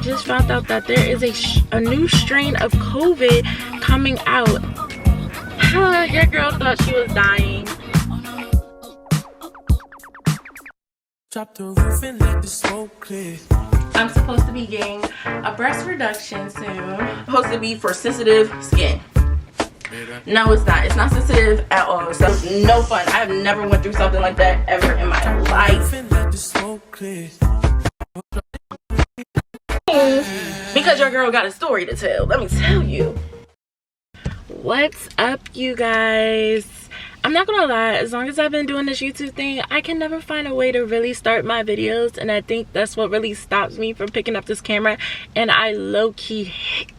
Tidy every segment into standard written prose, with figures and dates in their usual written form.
just found out that there is a new strain of COVID coming out. Your girl thought she was dying. Drop the roof and let the smoke clear. I'm supposed to be getting a breast reduction soon. Supposed to be for sensitive skin. No, it's not. It's not sensitive at all. So no fun. I've never went through something like that ever in my life. Because your girl got a story to tell. Let me tell you. What's up, you guys? I'm not gonna lie, as long as I've been doing this YouTube thing, I can never find a way to really start my videos, and I think that's what really stops me from picking up this camera, and I low-key hate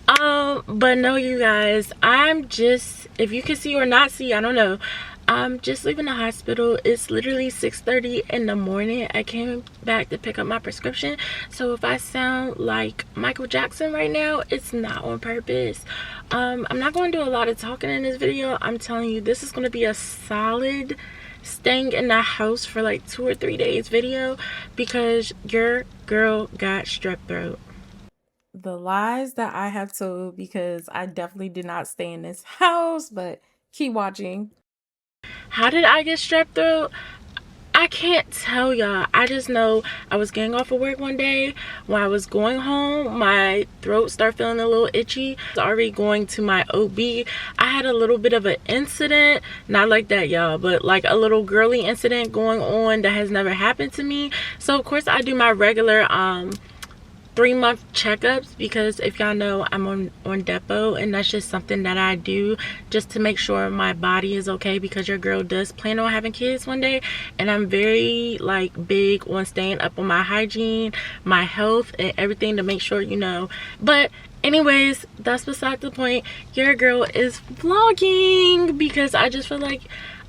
it. But no, you guys, I'm just, if you can see or not see, I don't know, I'm just leaving the hospital. It's literally 6:30 in the morning. I came back to pick up my prescription, so if I sound like Michael Jackson right now, it's not on purpose. I'm not going to do a lot of talking in this video. I'm telling you, this is going to be a solid staying in the house for like 2 or 3 days video because your girl got strep throat. The lies that I have told, because I definitely did not stay in this house, but keep watching. How did I get strep throat? I can't tell y'all. I just know I was getting off of work one day. When I was going home, my throat started feeling a little itchy. I was already going to my OB. I had a little bit of an incident. Not like that, y'all, but like a little girly incident going on that has never happened to me. So of course I do my regular 3-month checkups, because if y'all know, I'm on depot, and that's just something that I do just to make sure my body is okay, because your girl does plan on having kids one day, and I'm very like big on staying up on my hygiene, my health, and everything to make sure, you know. But anyways, that's beside the point. Your girl is vlogging because I just feel like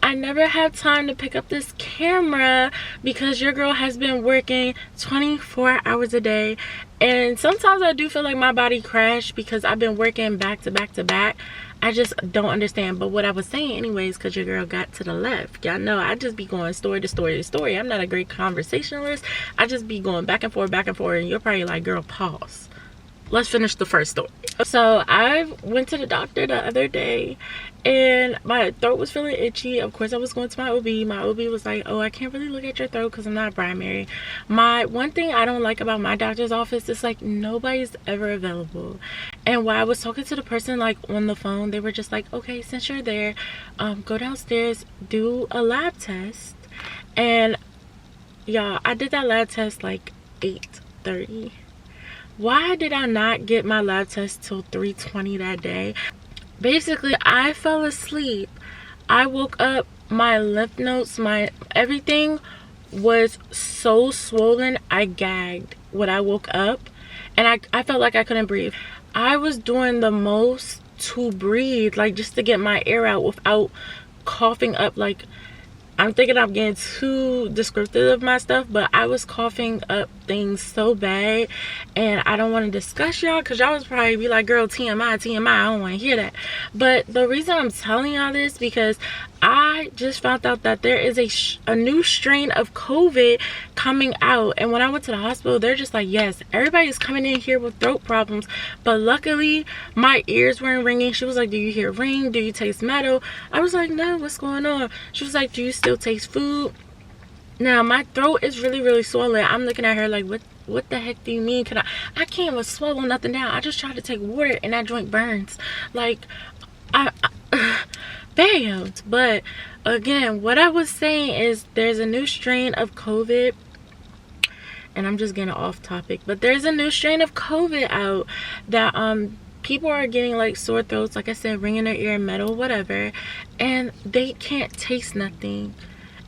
I never have time to pick up this camera because your girl has been working 24 hours a day, and sometimes I do feel like my body crashed because I've been working back to back to back. I just don't understand. But what I was saying anyways, because your girl got to the left, y'all know I just be going story to story to story. I'm not a great conversationalist. I just be going back and forth, and you're probably like, girl, pause. Let's finish the first story. So I went to the doctor the other day and my throat was feeling itchy. Of course I was going to my OB. My OB was like, oh, I can't really look at your throat because I'm not a primary. My one thing I don't like about my doctor's office is like nobody's ever available. And while I was talking to the person like on the phone, they were just like, okay, since you're there, go downstairs, do a lab test. And y'all, I did that lab test like 8:30. Why did I not get my lab test till 3:20 that day? Basically, I fell asleep. I woke up, my lymph nodes, my everything was so swollen, I gagged when I woke up, and I felt like I couldn't breathe. I was doing the most to breathe, like just to get my air out without coughing up. Like, I'm thinking I'm getting too descriptive of my stuff, but I was coughing up things so bad, and I don't want to discuss y'all because y'all would probably be like, girl, TMI, TMI, I don't want to hear that. But the reason I'm telling y'all this because I just found out that there is a new strain of COVID coming out, and when I went to the hospital, they're just like, yes, everybody's coming in here with throat problems, but luckily my ears weren't ringing. She was like, do you hear ring? Do you taste metal? I was like, no, what's going on? She was like, do you still taste food? Now my throat is really swollen. I'm looking at her like, what the heck do you mean? I can't even swallow nothing down. I just tried to take water and that joint burns. Like, I bammed. But again, what I was saying is there's a new strain of COVID, and I'm just getting off topic, but there's a new strain of COVID out that people are getting like sore throats, like I said, ringing their ear, metal, whatever, and they can't taste nothing,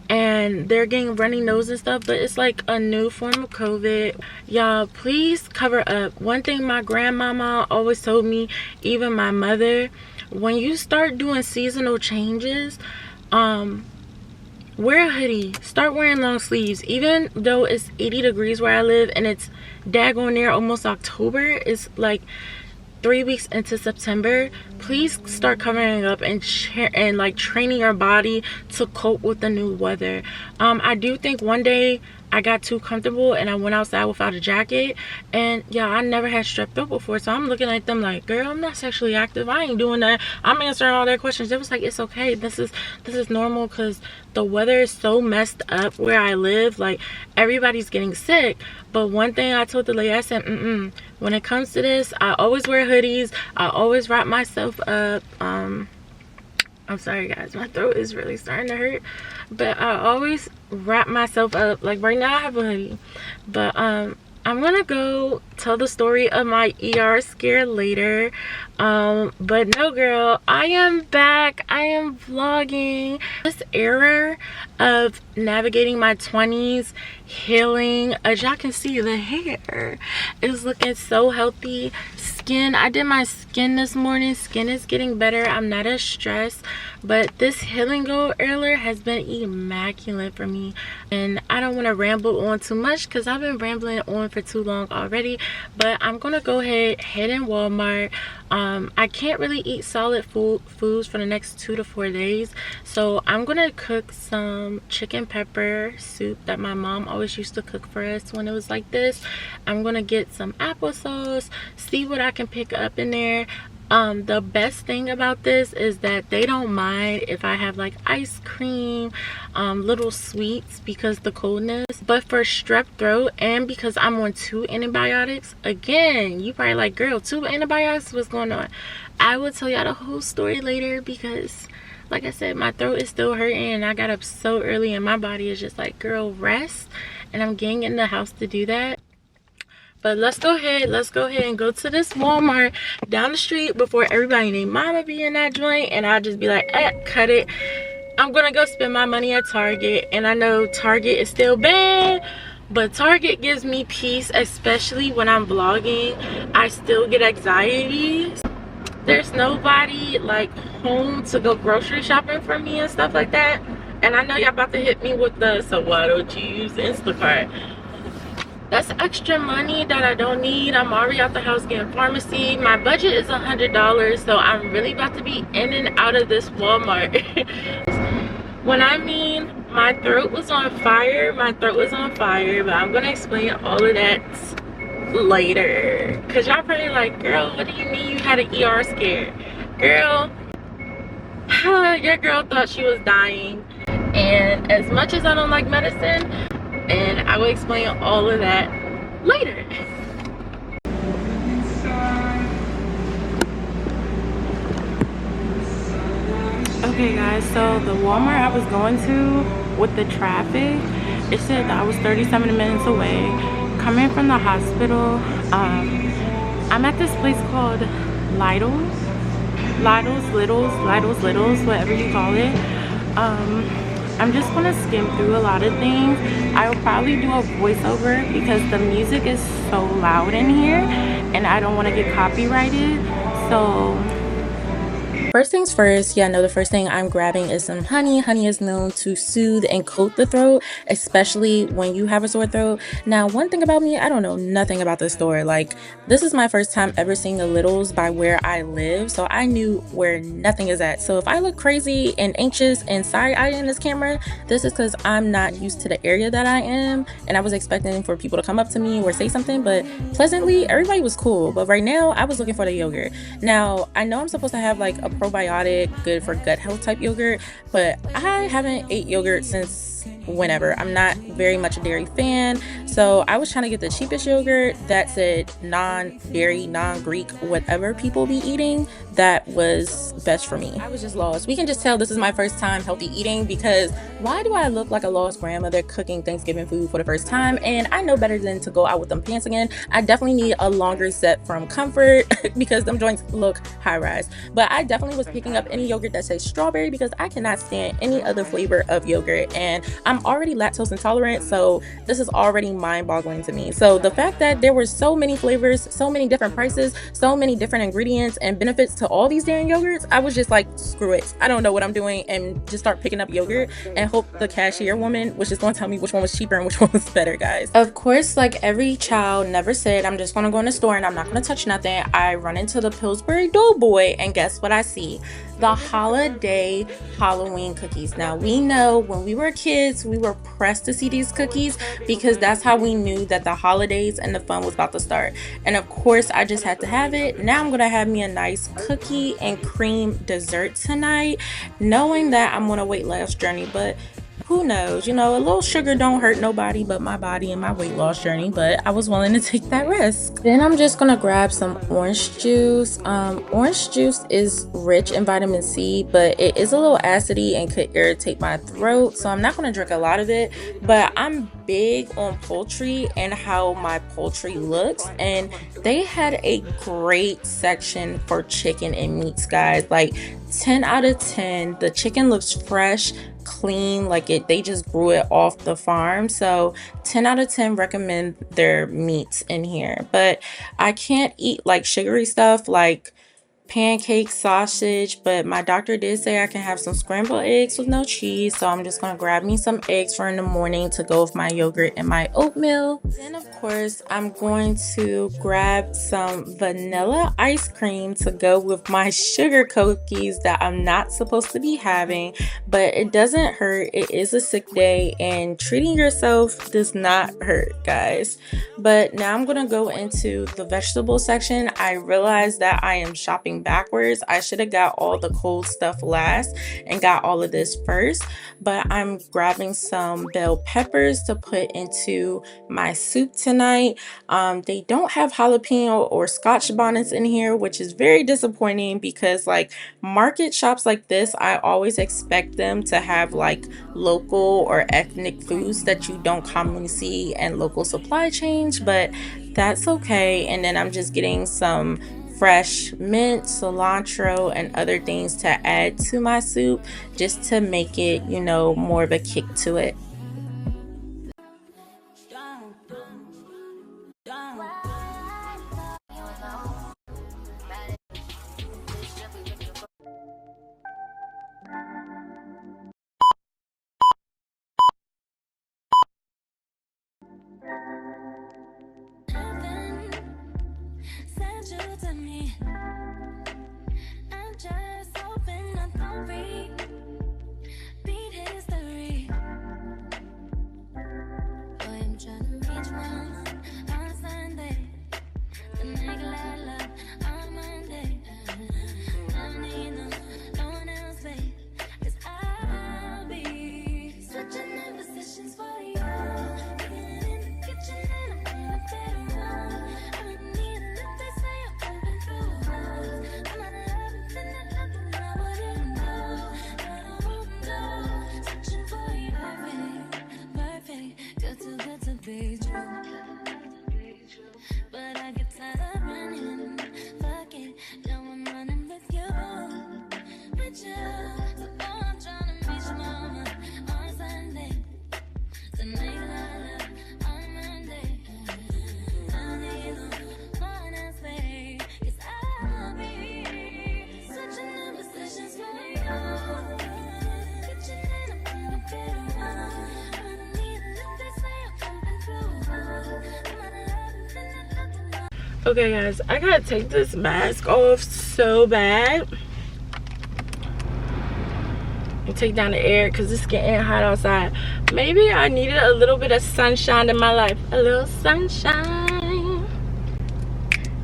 and they're getting runny nose and stuff. But it's like a new form of COVID. Y'all, please cover up. One thing my grandmama always told me, even my mother, when you start doing seasonal changes, wear a hoodie, start wearing long sleeves. Even though it's 80 degrees where I live and it's daggone near almost October, it's like 3 weeks into September, please start covering up and like training your body to cope with the new weather. I do think one day I got too comfortable and I went outside without a jacket. And yeah, I never had strep throat before, so I'm looking at them like, girl, I'm not sexually active, I ain't doing that. I'm answering all their questions. It was like, it's okay, this is normal, because the weather is so messed up where I live. Like, everybody's getting sick. But one thing I told the lady, I said, when it comes to this, I always wear hoodies, I always wrap myself up. I'm sorry guys, my throat is really starting to hurt, but I always wrap myself up. Like right now I have a hoodie, but I'm gonna go tell the story of my ER scare later. But no girl, I am back. I am vlogging. This era of navigating my 20s, healing, as y'all can see, the hair is looking so healthy. Skin, I did my skin this morning. Skin is getting better. I'm not as stressed, but this healing goal earlier has been immaculate for me. And I don't want to ramble on too much because I've been rambling on for too long already, but I'm gonna go head in Walmart. I can't really eat solid foods for the next 2 to 4 days, so I'm gonna cook some chicken pepper soup that my mom always used to cook for us when it was like this. I'm gonna get some applesauce, see what I can pick up in there. The best thing about this is that they don't mind if I have like ice cream, little sweets, because the coldness. But for strep throat, and because I'm on 2 antibiotics, again, you probably like, girl, 2 antibiotics, what's going on? I will tell y'all the whole story later, because like I said, my throat is still hurting and I got up so early and my body is just like, girl, rest. And I'm getting in the house to do that. But let's go ahead and go to this Walmart down the street before everybody named mama be in that joint, and I'll just be like, cut it. I'm gonna go spend my money at Target. And I know Target is still bad, but Target gives me peace, especially when I'm vlogging. I still get anxiety. There's nobody like home to go grocery shopping for me and stuff like that. And I know y'all about to hit me with the, so why don't you use Instacart? That's extra money that I don't need. I'm already out the house getting pharmacy. My budget is $100, so I'm really about to be in and out of this Walmart. When I mean my throat was on fire, my throat was on fire, but I'm gonna explain all of that later. Cause y'all probably like, girl, what do you mean you had an ER scare? Girl, your girl thought she was dying. And as much as I don't like medicine, and I will explain all of that later. Okay guys, so the Walmart I was going to, with the traffic, it said that I was 37 minutes away. Coming from the hospital, I'm at this place called Lidl's, whatever you call it. I'm just gonna skim through a lot of things. I will probably do a voiceover because the music is so loud in here and I don't want to get copyrighted. So first things first, yeah, no, the first thing I'm grabbing is some honey. Honey is known to soothe and coat the throat, especially when you have a sore throat. Now, one thing about me, I don't know nothing about this store. Like, this is my first time ever seeing the Lidl's by where I live, so I knew where nothing is at. So if I look crazy and anxious and side-eyed in this camera, this is because I'm not used to the area that I am, and I was expecting for people to come up to me or say something, but pleasantly, everybody was cool. But right now, I was looking for the yogurt. Now, I know I'm supposed to have like a probiotic, good for gut health type yogurt, but I haven't ate yogurt since whenever. I'm not very much a dairy fan, so I was trying to get the cheapest yogurt that said non-dairy, non-Greek, whatever people be eating, that was best for me. I was just lost. We can just tell this is my first time healthy eating, because why do I look like a lost grandmother cooking Thanksgiving food for the first time? And I know better than to go out with them pants again. I definitely need a longer set from Comfort because them joints look high rise. But I definitely was picking up any yogurt that says strawberry because I cannot stand any other flavor of yogurt, and I'm already lactose intolerant, so this is already mind-boggling to me. So the fact that there were so many flavors, so many different prices, so many different ingredients and benefits to all these damn yogurts, I was just like, screw it, I don't know what I'm doing, and just start picking up yogurt and hope the cashier woman was just going to tell me which one was cheaper and which one was better, guys. Of course, like every child never said, I'm just gonna go in the store and I'm not gonna touch nothing. I run into the Pillsbury Doughboy, and guess what I see? The holiday Halloween cookies. Now, we know when we were kids, kids, we were pressed to see these cookies because that's how we knew that the holidays and the fun was about to start. And of course, I just had to have it. Now I'm gonna have me a nice cookie and cream dessert tonight, knowing that I'm on a weight loss journey, but who knows, you know, a little sugar don't hurt nobody but my body and my weight loss journey, but I was willing to take that risk. Then I'm just gonna grab some orange juice. Orange juice is rich in vitamin C, but it is a little acidy and could irritate my throat, so I'm not gonna drink a lot of it. But I'm big on poultry and how my poultry looks, and they had a great section for chicken and meats, guys. Like 10 out of 10. The chicken looks fresh, clean, like they just grew it off the farm. So 10 out of 10 recommend their meats in here. But I can't eat like sugary stuff like pancake, sausage, but my doctor did say I can have some scrambled eggs with no cheese, so I'm just gonna grab me some eggs for in the morning to go with my yogurt and my oatmeal. Then of course I'm going to grab some vanilla ice cream to go with my sugar cookies that I'm not supposed to be having, but it doesn't hurt. It is a sick day and treating yourself does not hurt, guys. But now I'm gonna go into the vegetable section. I realized that I am shopping backwards. I should have got all the cold stuff last and got all of this first, but I'm grabbing some bell peppers to put into my soup tonight. They don't have jalapeno or scotch bonnets in here, which is very disappointing because like market shops like this, I always expect them to have like local or ethnic foods that you don't commonly see and local supply chains, but that's okay. And then I'm just getting some fresh mint, cilantro, and other things to add to my soup just to make it, you know, more of a kick to it. Okay guys, I gotta take this mask off so bad and take down the air because it's getting hot outside. Maybe I needed a little bit of sunshine in my life. A little sunshine.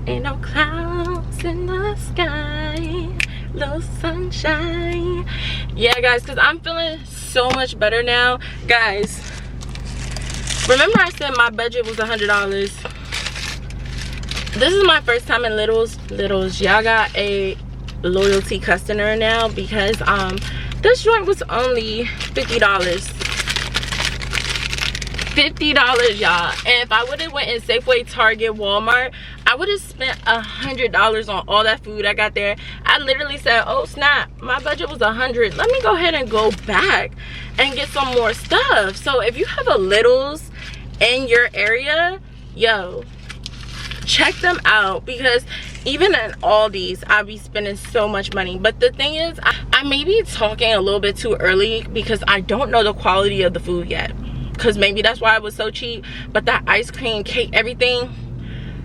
Ain't no clouds in the sky. Little sunshine. Yeah guys, because I'm feeling so much better now. Guys, remember I said my budget was $100. This is my first time in Littles. Y'all got a loyalty customer now because this joint was only $50. $50, y'all. And if I would have went in Safeway, Target, Walmart, I would have spent $100 on all that food I got there. I literally said, oh snap, my budget was $100. Let me go ahead and go back and get some more stuff. So if you have a Littles in your area, yo, check them out, because even in Aldi's I'll be spending so much money. But the thing is, I may be talking a little bit too early because I don't know the quality of the food yet, because maybe that's why it was so cheap. But that ice cream, cake, everything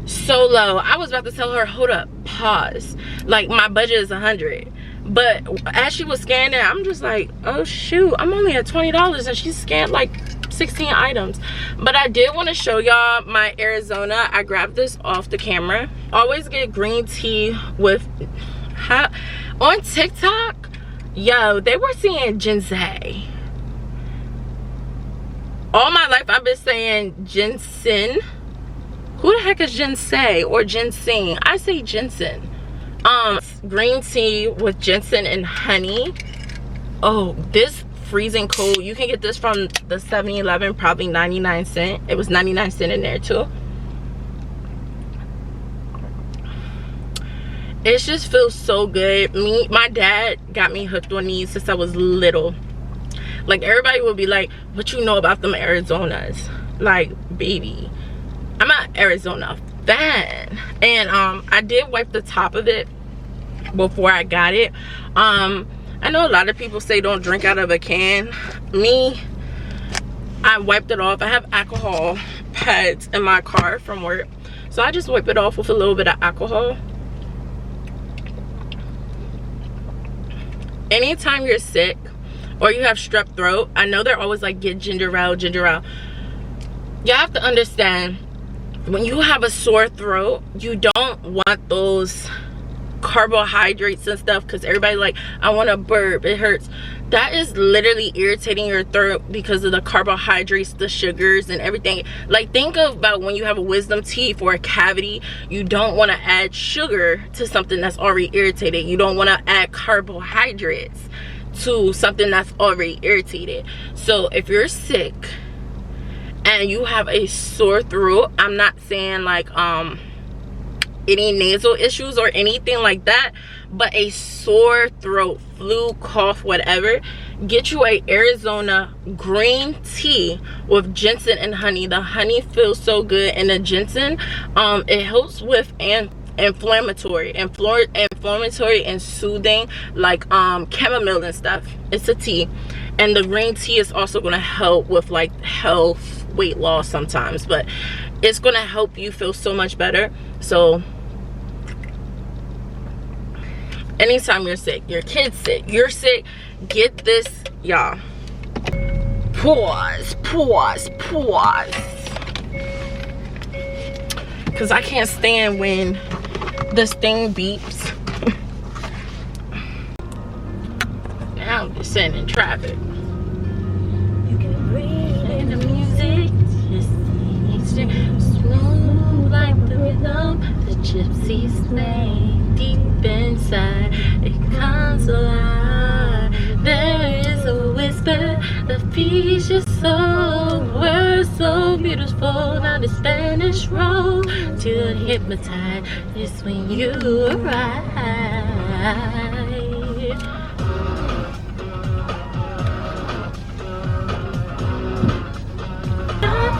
so low. I was about to tell her, hold up, pause, like my budget is 100, But as she was scanning, I'm just like, oh shoot, I'm only at $20 and she scanned like 16 items. But I did want to show y'all my Arizona. I grabbed this off the camera. Always get green tea with on TikTok, yo, they were saying ginseng. All my life I've been saying ginseng. Who the heck is ginseng or ginseng? I say ginseng. Green tea with ginseng and honey. Oh, this freezing cold. You can get this from the 7-Eleven, probably 99 cents. It was 99 cents in there too. It just feels so good. My dad got me hooked on these since I was little. Like, everybody would be like, what you know about them Arizonas? Like, baby, I'm an Arizona fan. And I did wipe the top of it before I got it. I know a lot of people say don't drink out of a can. Me, I wiped it off. I have alcohol pads in my car from work, so I just wipe it off with a little bit of alcohol. Anytime you're sick or you have strep throat, I know they're always like, get ginger ale, ginger ale. You have to understand, when you have a sore throat, you don't want those carbohydrates and stuff, because everybody like, I want to burp, it hurts. That is literally irritating your throat because of the carbohydrates, the sugars and everything. Like, think about when you have a wisdom teeth or a cavity, you don't want to add sugar to something that's already irritated. You don't want to add carbohydrates to something that's already irritated. So if you're sick and you have a sore throat, I'm not saying like any nasal issues or anything like that, but a sore throat, flu, cough, whatever, get you a Arizona green tea with ginseng and honey. The honey feels so good, and the ginseng, it helps with inflammatory and soothing, like chamomile and stuff. It's a tea. And the green tea is also going to help with like health, weight loss sometimes, but it's going to help you feel so much better. So anytime you're sick, your kid's sick, you're sick, get this, y'all. Pause. Because I can't stand when this thing beeps. Now I'm just sitting in traffic. You can breathe in the music, just smooth like the rhythm, the gypsy swing deep inside. It comes alive. There is a whisper that feeds your soul. Words so beautiful. Now the Spanish roll to hypnotize. It's when you arrive.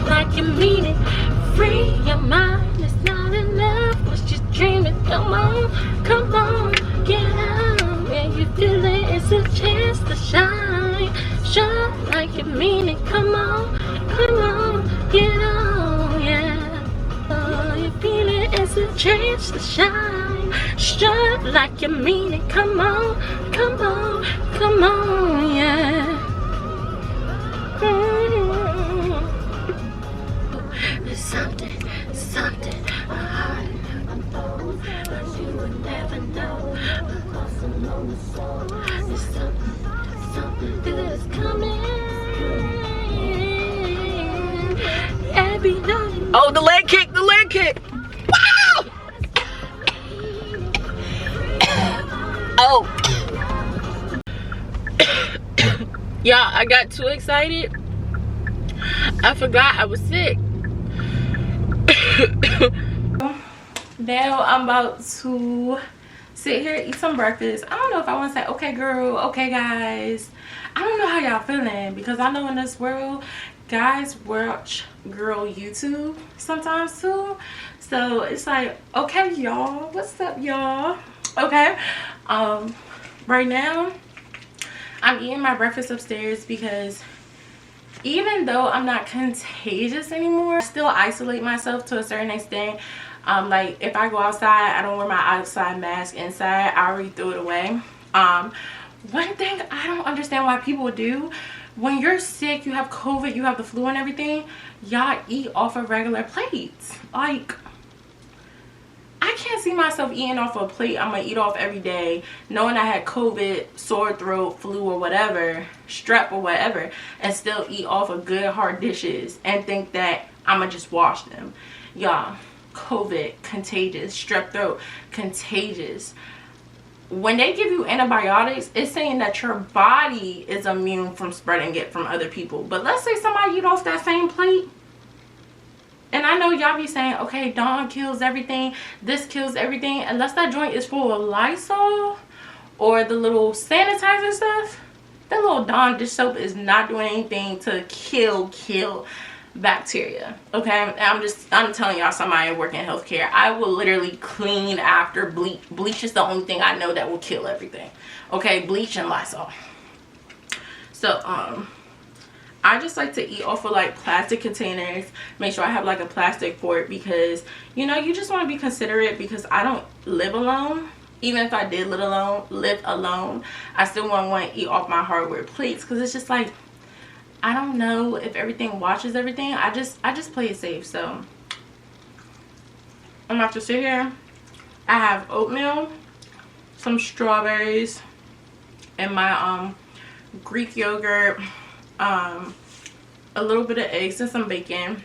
Like you mean it, free your mind. It's not enough what you're dreaming. Come on, get out. When you feel it, it's a chance to shine. Shine like you mean it. Come on, get on, yeah. Oh, you feel it, it's a chance to shine. Shine like you mean it. Come on, yeah. There's something a heart never knows, but you would never know. There's something good is coming. Every night. Oh, the leg kick. Wow! Oh. Y'all, I got too excited. I forgot I was sick. Now I'm about to sit here, eat some breakfast. I don't know if I want to say okay girl, okay guys. I don't know how y'all feeling, because I know in this world guys watch girl YouTube sometimes too. So it's like, okay y'all, what's up y'all? Okay, right now I'm eating my breakfast upstairs because even though I'm not contagious anymore, I still isolate myself to a certain extent. Like if I go outside, I don't wear my outside mask inside. I already threw it away. One thing I don't understand why people do, when you're sick, you have COVID, you have the flu and everything, y'all eat off of regular plates. Like, I can't see myself eating off a plate I'm gonna eat off every day, knowing I had COVID, sore throat, flu, or whatever, strep or whatever, and still eat off of good hard dishes and think that I'm gonna just wash them. Y'all, COVID, contagious. Strep throat, contagious. When they give you antibiotics, it's saying that your body is immune from spreading it from other people. But let's say somebody eat off that same plate. And I know y'all be saying, okay, Dawn kills everything, this kills everything. Unless that joint is full of Lysol or the little sanitizer stuff, that little Dawn dish soap is not doing anything to kill bacteria. Okay, I'm telling y'all, somebody working in healthcare, I will literally clean after bleach. Bleach is the only thing I know that will kill everything. Okay, bleach and Lysol. So I just like to eat off of like plastic containers. Make sure I have like a plastic fork, because you know, you just want to be considerate, because I don't live alone. Even if I did live alone, I still want to eat off my hardware plates, because it's just like, I don't know if everything washes everything. I just play it safe. So I'm gonna have to sit here. I have oatmeal, some strawberries, and my Greek yogurt, a little bit of eggs and some bacon.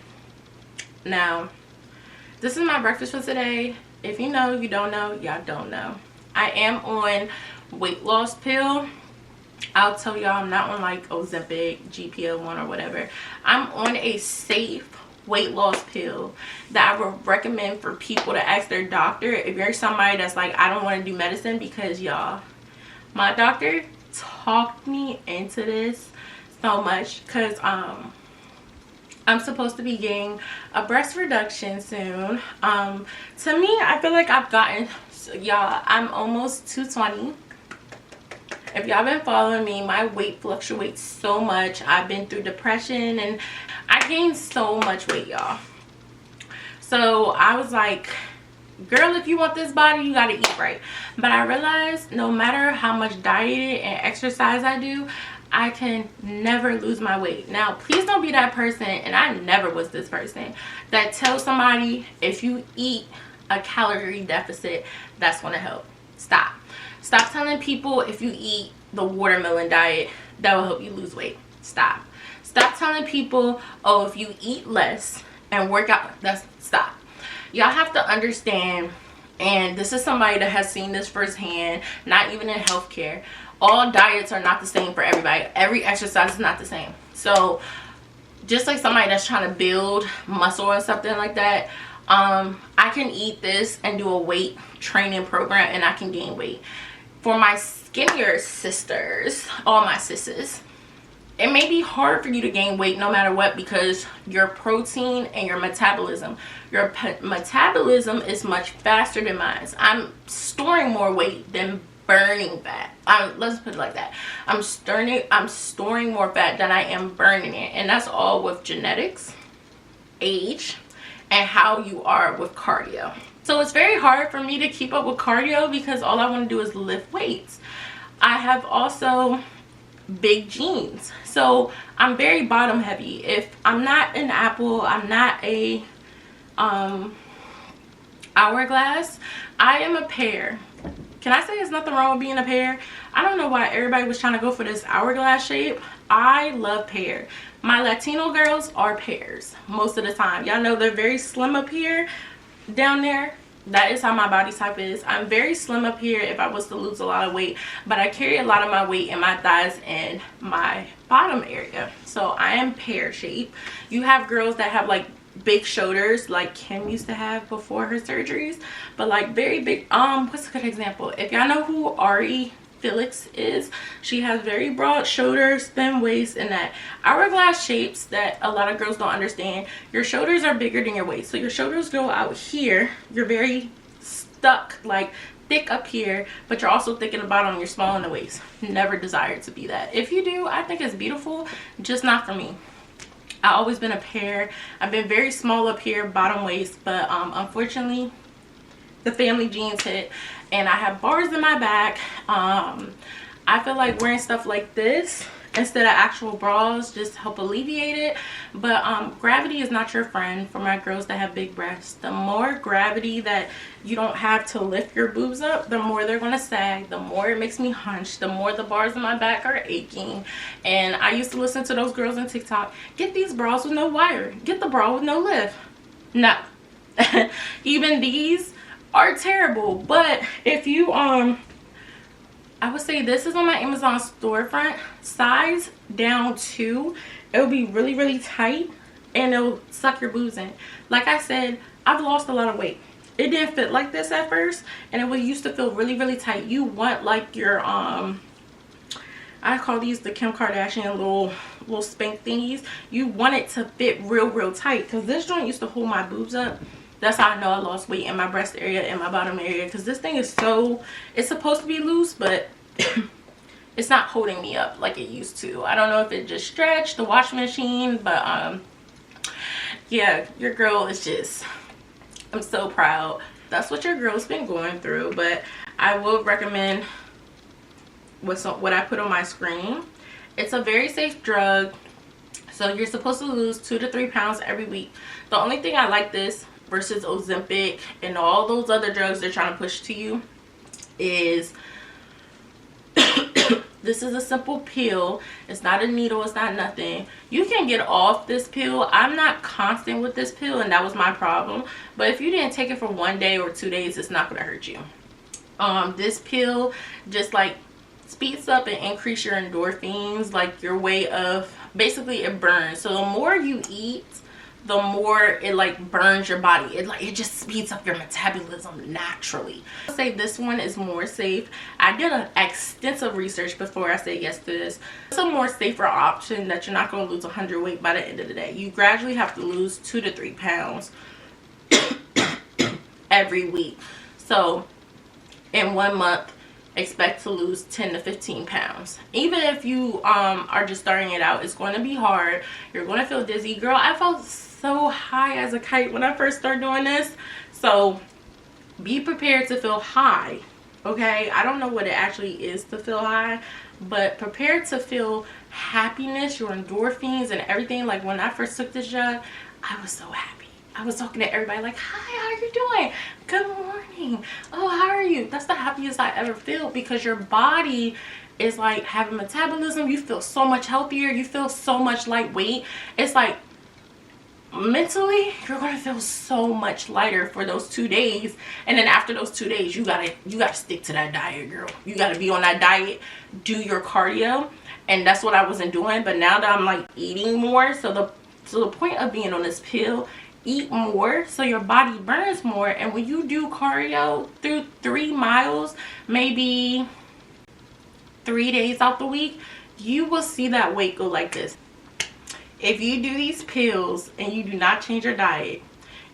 Now, this is my breakfast for today. If you know, you don't know, y'all don't know. I am on weight loss pill. I'll tell y'all, I'm not on like Ozempic, GPO1 or whatever. I'm on a safe weight loss pill that I would recommend for people to ask their doctor if you're somebody that's like, I don't want to do medicine, because y'all, my doctor talked me into this so much, because I'm supposed to be getting a breast reduction soon. To me, I feel like I've gotten, y'all, I'm almost 220. If y'all been following me, my weight fluctuates so much. I've been through depression and I gained so much weight, y'all. So I was like, girl, if you want this body, you gotta eat right. But I realized no matter how much diet and exercise I do, I can never lose my weight. Now, please don't be that person, and I never was this person, that tells somebody if you eat a calorie deficit, that's gonna help. Stop. Stop telling people if you eat the watermelon diet, that will help you lose weight. Stop. Stop telling people, oh, if you eat less and work out, stop. Y'all have to understand, and this is somebody that has seen this firsthand, not even in healthcare. All diets are not the same for everybody. Every exercise is not the same. So just like somebody that's trying to build muscle or something like that, I can eat this and do a weight training program and I can gain weight. For my skinnier sisters, all my sisters, it may be hard for you to gain weight no matter what, because your protein and your metabolism is much faster than mine. I'm storing more weight than burning fat. Let's put it like that. I'm storing more fat than I am burning it, and that's all with genetics, age, and how you are with cardio. So it's very hard for me to keep up with cardio because all I want to do is lift weights. I have also big jeans, so I'm very bottom heavy. If I'm not an apple, I'm not a hourglass, I am a pear. Can I say there's nothing wrong with being a pear? I don't know why everybody was trying to go for this hourglass shape. I love pear. My Latino girls are pears most of the time. Y'all know they're very slim up here, down there. That is how my body type is. I'm very slim up here if I was to lose a lot of weight, but I carry a lot of my weight in my thighs and my bottom area. So I am pear shape. You have girls that have like big shoulders, like Kim used to have before her surgeries, but like very big. What's a good example? If y'all know who Ari Felix is, she has very broad shoulders, thin waist, and that hourglass shapes that a lot of girls don't understand. Your shoulders are bigger than your waist, so your shoulders go out here. You're very stuck, like thick up here, but you're also thick in the bottom. You're small in the waist. Never desired to be that. If you do, I think it's beautiful, just not for me. I've always been a pear. I've been very small up here, bottom waist, but unfortunately the family jeans hit and I have bars in my back. I feel like wearing stuff like this instead of actual bras just help alleviate it. But gravity is not your friend for my girls that have big breasts. The more gravity that you don't have to lift your boobs up, the more they're gonna sag, the more it makes me hunch, the more the bars in my back are aching. And I used to listen to those girls on TikTok, get these bras with no wire, get the bra with no lift. No. Even these are terrible. But if you I would say this is on my Amazon storefront, size down 2. It'll be really tight and it'll suck your boobs in. Like I said, I've lost a lot of weight. It didn't fit like this at first, and it used to feel really tight. You want like your I call these the Kim Kardashian little spank thingies. You want it to fit real tight, because this joint used to hold my boobs up. That's how I know I lost weight, in my breast area and my bottom area, because this thing is so, it's supposed to be loose, but it's not holding me up like it used to. I don't know if it just stretched the washing machine, but yeah, your girl is just, I'm so proud. That's what your girl's been going through. But I will recommend what I put on my screen. It's a very safe drug, so you're supposed to lose 2 to 3 pounds every week. The only thing I like this versus Ozempic and all those other drugs they're trying to push to you is this is a simple pill. It's not a needle, it's not nothing. You can get off this pill. I'm not constant with this pill, and that was my problem. But if you didn't take it for 1 day or 2 days, it's not going to hurt you. This pill just like speeds up and increase your endorphins, like your way of, basically it burns. So the more you eat, the more it like burns your body. It just speeds up your metabolism naturally. I would say this one is more safe. I did an extensive research before I said yes to this. It's a more safer option that you're not going to lose 100 weight by the end of the day. You gradually have to lose 2 to 3 pounds every week. So in 1 month, expect to lose 10 to 15 pounds. Even if you are just starting it out, it's going to be hard. You're going to feel dizzy. Girl, I felt so high as a kite when I first started doing this. So be prepared to feel high, okay? I don't know what it actually is to feel high, but prepare to feel happiness, your endorphins and everything. Like when I first took this drug, I was so happy. I was talking to everybody like, hi, how are you doing? Good morning. Oh, how are you? That's the happiest I ever feel, because your body is like having metabolism. You feel so much healthier. You feel so much lightweight. It's like mentally you're gonna feel so much lighter for those 2 days, and then after those 2 days you gotta stick to that diet, girl. You gotta be on that diet, do your cardio, and that's what I wasn't doing. But now that I'm like eating more, so the point of being on this pill, eat more so your body burns more. And when you do cardio through 3 miles, maybe 3 days out the week, you will see that weight go like this. If you do these pills and you do not change your diet,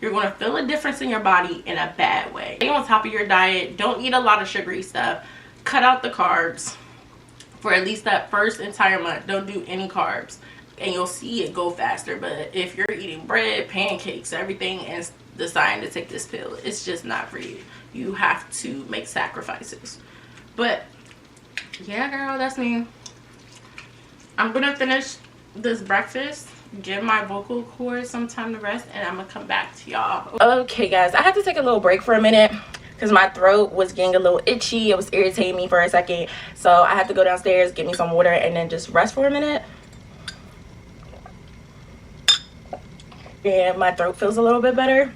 you're going to feel a difference in your body in a bad way. Stay on top of your diet. Don't eat a lot of sugary stuff. Cut out the carbs for at least that first entire month. Don't do any carbs, and you'll see it go faster. But if you're eating bread, pancakes, everything, and deciding to take this pill, it's just not for you. You have to make sacrifices. But yeah, girl, that's me. I'm gonna finish this breakfast, give my vocal cords some time to rest, and I'm gonna come back to y'all. Okay guys, I had to take a little break for a minute because my throat was getting a little itchy. It was irritating me for a second, so I had to go downstairs, get me some water, and then just rest for a minute. And my throat feels a little bit better.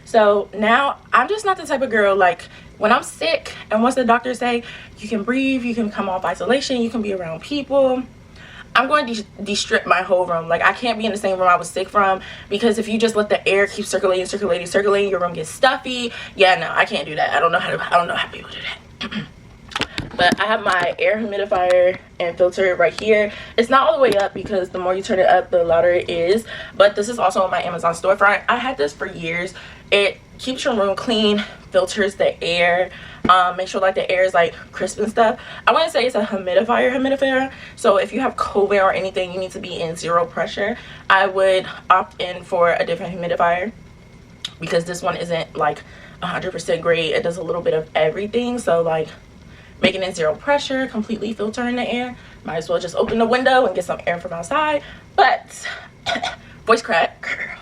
So now I'm just not the type of girl, like when I'm sick and once the doctors say you can breathe, you can come off isolation, you can be around people, I'm going to de-strip my whole room. Like I can't be in the same room I was sick from, because if you just let the air keep circulating, your room gets stuffy. Yeah, no, I can't do that. I don't know how people do that. But I have my air humidifier and filter right here. It's not all the way up because the more you turn it up, the louder it is. But this is also on my Amazon storefront. I had this for years. It keeps your room clean, filters the air, make sure like the air is like crisp and stuff. I wouldn't say it's a humidifier. So if you have COVID or anything, you need to be in 0 pressure. I would opt in for a different humidifier. because this one isn't like 100% great. It does a little bit of everything. So like making it zero pressure, completely filtering the air. Might as well just open the window and get some air from outside. But voice crack, girl.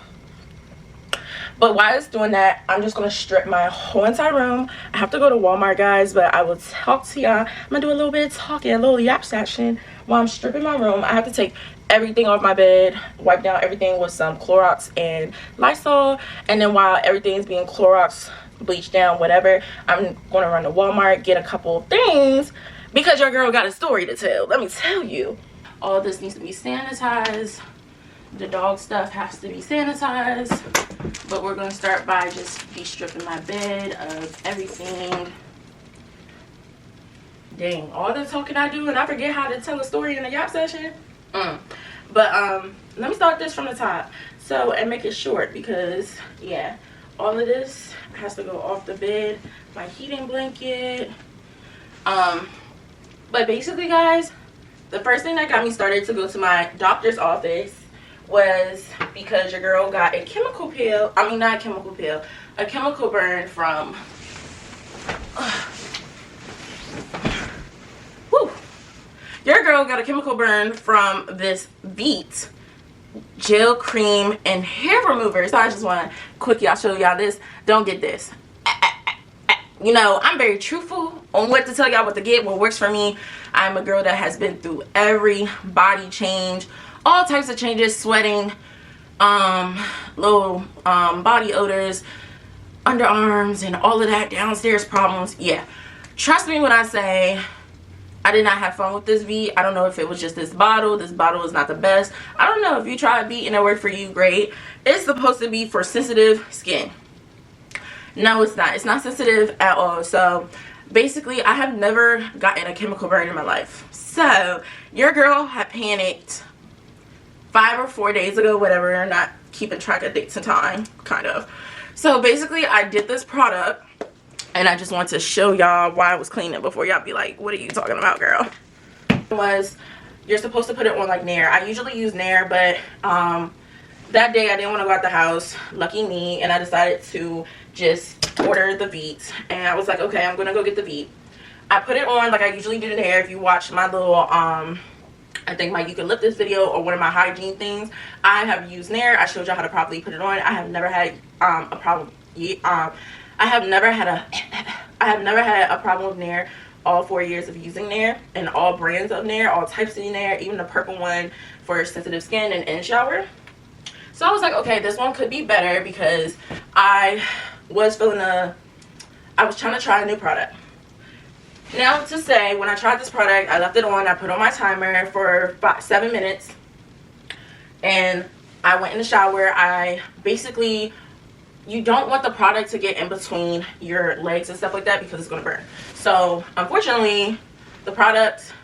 But while it's doing that, I'm just gonna strip my whole entire room. I have to go to Walmart, guys, but I will talk to y'all. I'm gonna do a little bit of talking, a little yap session while I'm stripping my room. I have to take everything off my bed, wipe down everything with some Clorox and Lysol, and then while everything's being Clorox, bleached down, whatever, I'm gonna run to Walmart, get a couple of things, because your girl got a story to tell. Let me tell you. All this needs to be sanitized. The dog stuff has to be sanitized. But we're going to start by just de-stripping my bed of everything. Dang, all the talking I do and I forget how to tell a story in a yap session. But let me start this from the top. So, and make it short because, yeah, all of this has to go off the bed. My heating blanket. But basically, guys, the first thing that got me started to go to my doctor's office was because your girl got a chemical peel. I mean, not a chemical peel, a chemical burn from your girl got a chemical burn from this Veet gel cream and hair remover. So I just want to quick y'all show y'all this. Don't get this. You know, I'm very truthful on what to tell y'all, what to get, what works for me. I'm a girl that has been through every body change, all types of changes, sweating, little body odors, underarms, and all of that, downstairs problems. Yeah, trust me when I say I did not have fun with this Veet. I don't know if it was just this bottle. This bottle is not the best. I don't know if you try Veet and it worked for you, great. It's supposed to be for sensitive skin. No, it's not. It's not sensitive at all. So basically, I have never gotten a chemical burn in my life. So your girl had panicked 5 or 4 days ago, whatever, not keeping track of dates and time, kind of. So basically, I did this product, and I just wanted to show y'all why I was cleaning before y'all be like, what are you talking about, girl? You're supposed to put it on like Nair. I usually use Nair, but that day I didn't want to go out the house, lucky me, and I decided to just order the Veet. And I was like, okay, I'm gonna go get the Veet. I put it on like I usually do in Nair. If you watch my little I think my You Can Lift This video or one of my hygiene things, I have used Nair. I showed y'all how to properly put it on. I have never had a problem. I have never had a problem with Nair all 4 years of using Nair, and all brands of Nair, all types of Nair, even the purple one for sensitive skin and in shower. So I was like, okay, this one could be better because I was trying to try a new product. Now to say, when I tried this product, I left it on, I put on my timer for 7 minutes, and I went in the shower. You don't want the product to get in between your legs and stuff like that because it's going to burn. So unfortunately, the product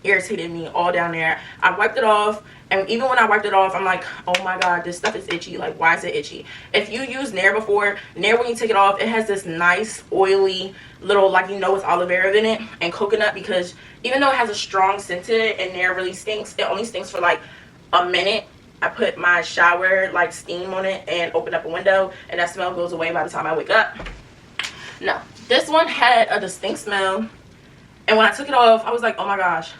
irritated me all down there. I wiped it off, and even when I wiped it off, I'm like, oh my god, this stuff is itchy. Like, why is it itchy? If you use Nair before, Nair, when you take it off, it has this nice oily little, like, you know, it's aloe vera in it and coconut, because even though it has a strong scent to it and Nair really stinks, it only stinks for like a minute. I put my shower like steam on it and open up a window, and that smell goes away by the time I wake up. No, this one had a distinct smell, and when I took it off, I was like, oh my gosh,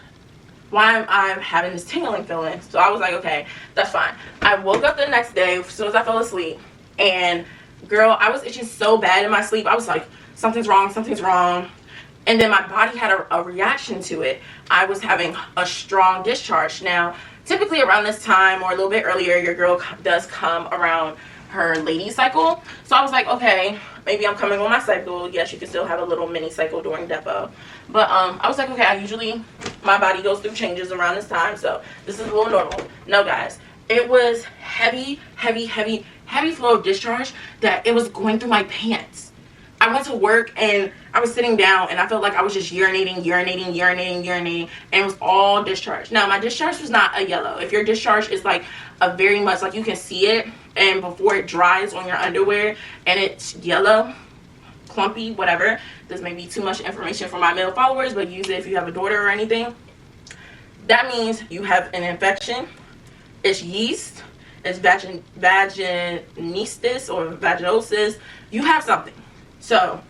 why am I having this tingling feeling? So I was like, okay, that's fine. I woke up the next day as soon as I fell asleep, and girl, I was itching so bad in my sleep. I was like, something's wrong, something's wrong. And then my body had a reaction to it. I was having a strong discharge. Now, typically around this time or a little bit earlier, your girl does come around her lady cycle. So I was like, okay, maybe I'm coming on my cycle. Yes, you can still have a little mini cycle during depot. But I was like, okay, my body goes through changes around this time, so this is a little normal. No, guys, it was heavy flow of discharge that it was going through my pants. I went to work and I was sitting down and I felt like I was just urinating, and it was all discharge. Now, my discharge was not a yellow. If your discharge is like a very much, like you can see it, and before it dries on your underwear and it's yellow, clumpy, whatever. This may be too much information for my male followers, but use it if you have a daughter or anything. That means you have an infection. It's yeast. it's vaginistus or vaginosis, you have something. So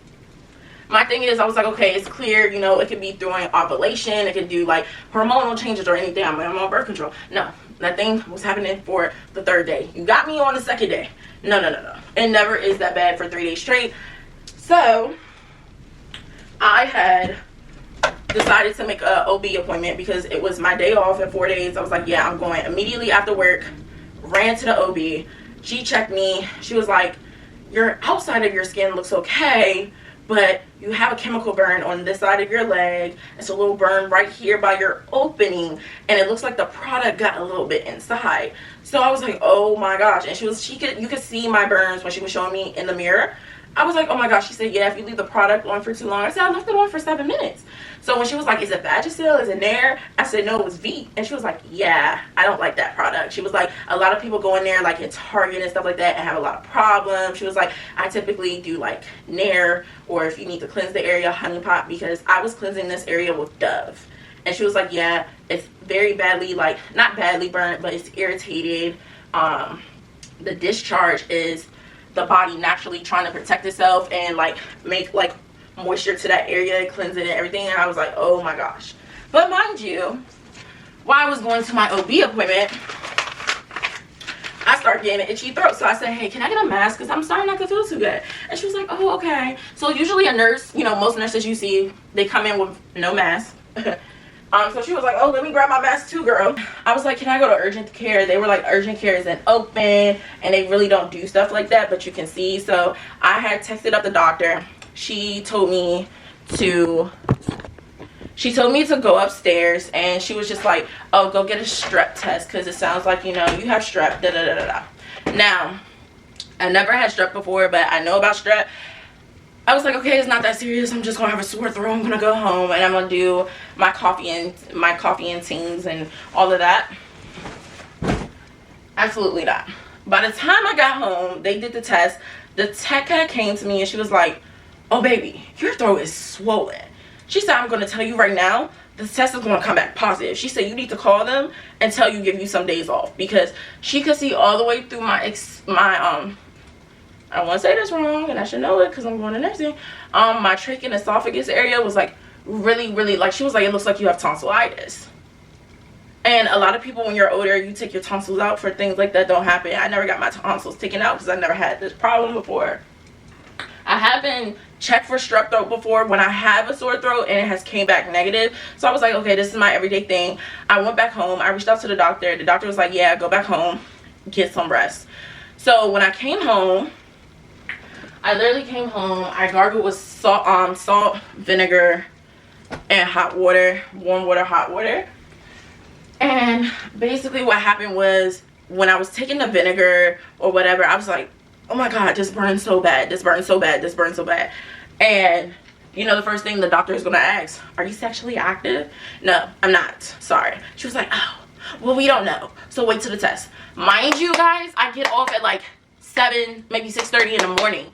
my thing is, I was like, okay, it's clear, you know, it could be during ovulation, it could do like hormonal changes or anything. I'm on birth control. No, that thing was happening for the 3rd day. You got me on the 2nd day. No. It never is that bad for 3 days straight. So I had decided to make a OB appointment because it was my day off in 4 days. I was like, yeah, I'm going immediately after work. Ran to the OB. She checked me. She was like, your outside of your skin looks okay, but you have a chemical burn on this side of your leg. It's a little burn right here by your opening, and it looks like the product got a little bit inside. So I was like, oh my gosh. And you could see my burns when she was showing me in the mirror. I was like, oh my gosh. She said, yeah, if you leave the product on for too long. I said, I left it on for 7 minutes. So when she was like, is it Vagisil? Is it Nair? I said, no, it was V. And she was like, yeah, I don't like that product. She was like, a lot of people go in there like in Target and stuff like that and have a lot of problems. She was like, I typically do like Nair, or if you need to cleanse the area, Honey Pot, because I was cleansing this area with Dove. And she was like, yeah, it's very badly, like, not badly burnt, but it's irritated. The discharge is the body naturally trying to protect itself and like make like moisture to that area, cleanse it and everything. And I was like, oh my gosh. But mind you, while I was going to my OB appointment, I started getting an itchy throat. So I said, hey, can I get a mask, because I'm starting not to feel too good. And she was like, oh, okay. So usually a nurse, you know, most nurses you see, they come in with no mask. So she was like, oh, let me grab my mask too, girl. I was like, can I go to urgent care? They were like, urgent care isn't open and they really don't do stuff like that, but you can see. So I had texted up the doctor. She told me to go upstairs, and she was just like, oh, go get a strep test, because it sounds like, you know, you have strep, da da da da da. Now, I never had strep before, but I know about strep. I was like, okay, it's not that serious. I'm just gonna have a sore throat. I'm gonna go home and I'm gonna do my coffee and teas and all of that. Absolutely not. By the time I got home, they did the test. The tech came to me and she was like, oh baby, your throat is swollen. She said, I'm gonna tell you right now, the test is gonna come back positive. She said, you need to call them and tell you give you some days off, because she could see all the way through my I don't want to say this wrong, and I should know it because I'm going to nursing. My trach and esophagus area was like really, really, like, she was like, it looks like you have tonsillitis. And a lot of people, when you're older, you take your tonsils out for things like that don't happen. I never got my tonsils taken out because I never had this problem before. I have been checked for strep throat before when I have a sore throat and it has came back negative. So I was like, okay, this is my everyday thing. I went back home. I reached out to the doctor. The doctor was like, yeah, go back home, get some rest. So when I came home, I literally came home. I gargled with salt, vinegar, and hot water, warm water, hot water. And basically what happened was, when I was taking the vinegar or whatever, I was like, oh my God, this burns so bad. This burns so bad. This burns so bad. And you know, the first thing the doctor is going to ask, are you sexually active? No, I'm not. Sorry. She was like, oh, well, we don't know. So wait till the test. Mind you guys, I get off at like 7, maybe 6:30 in the morning.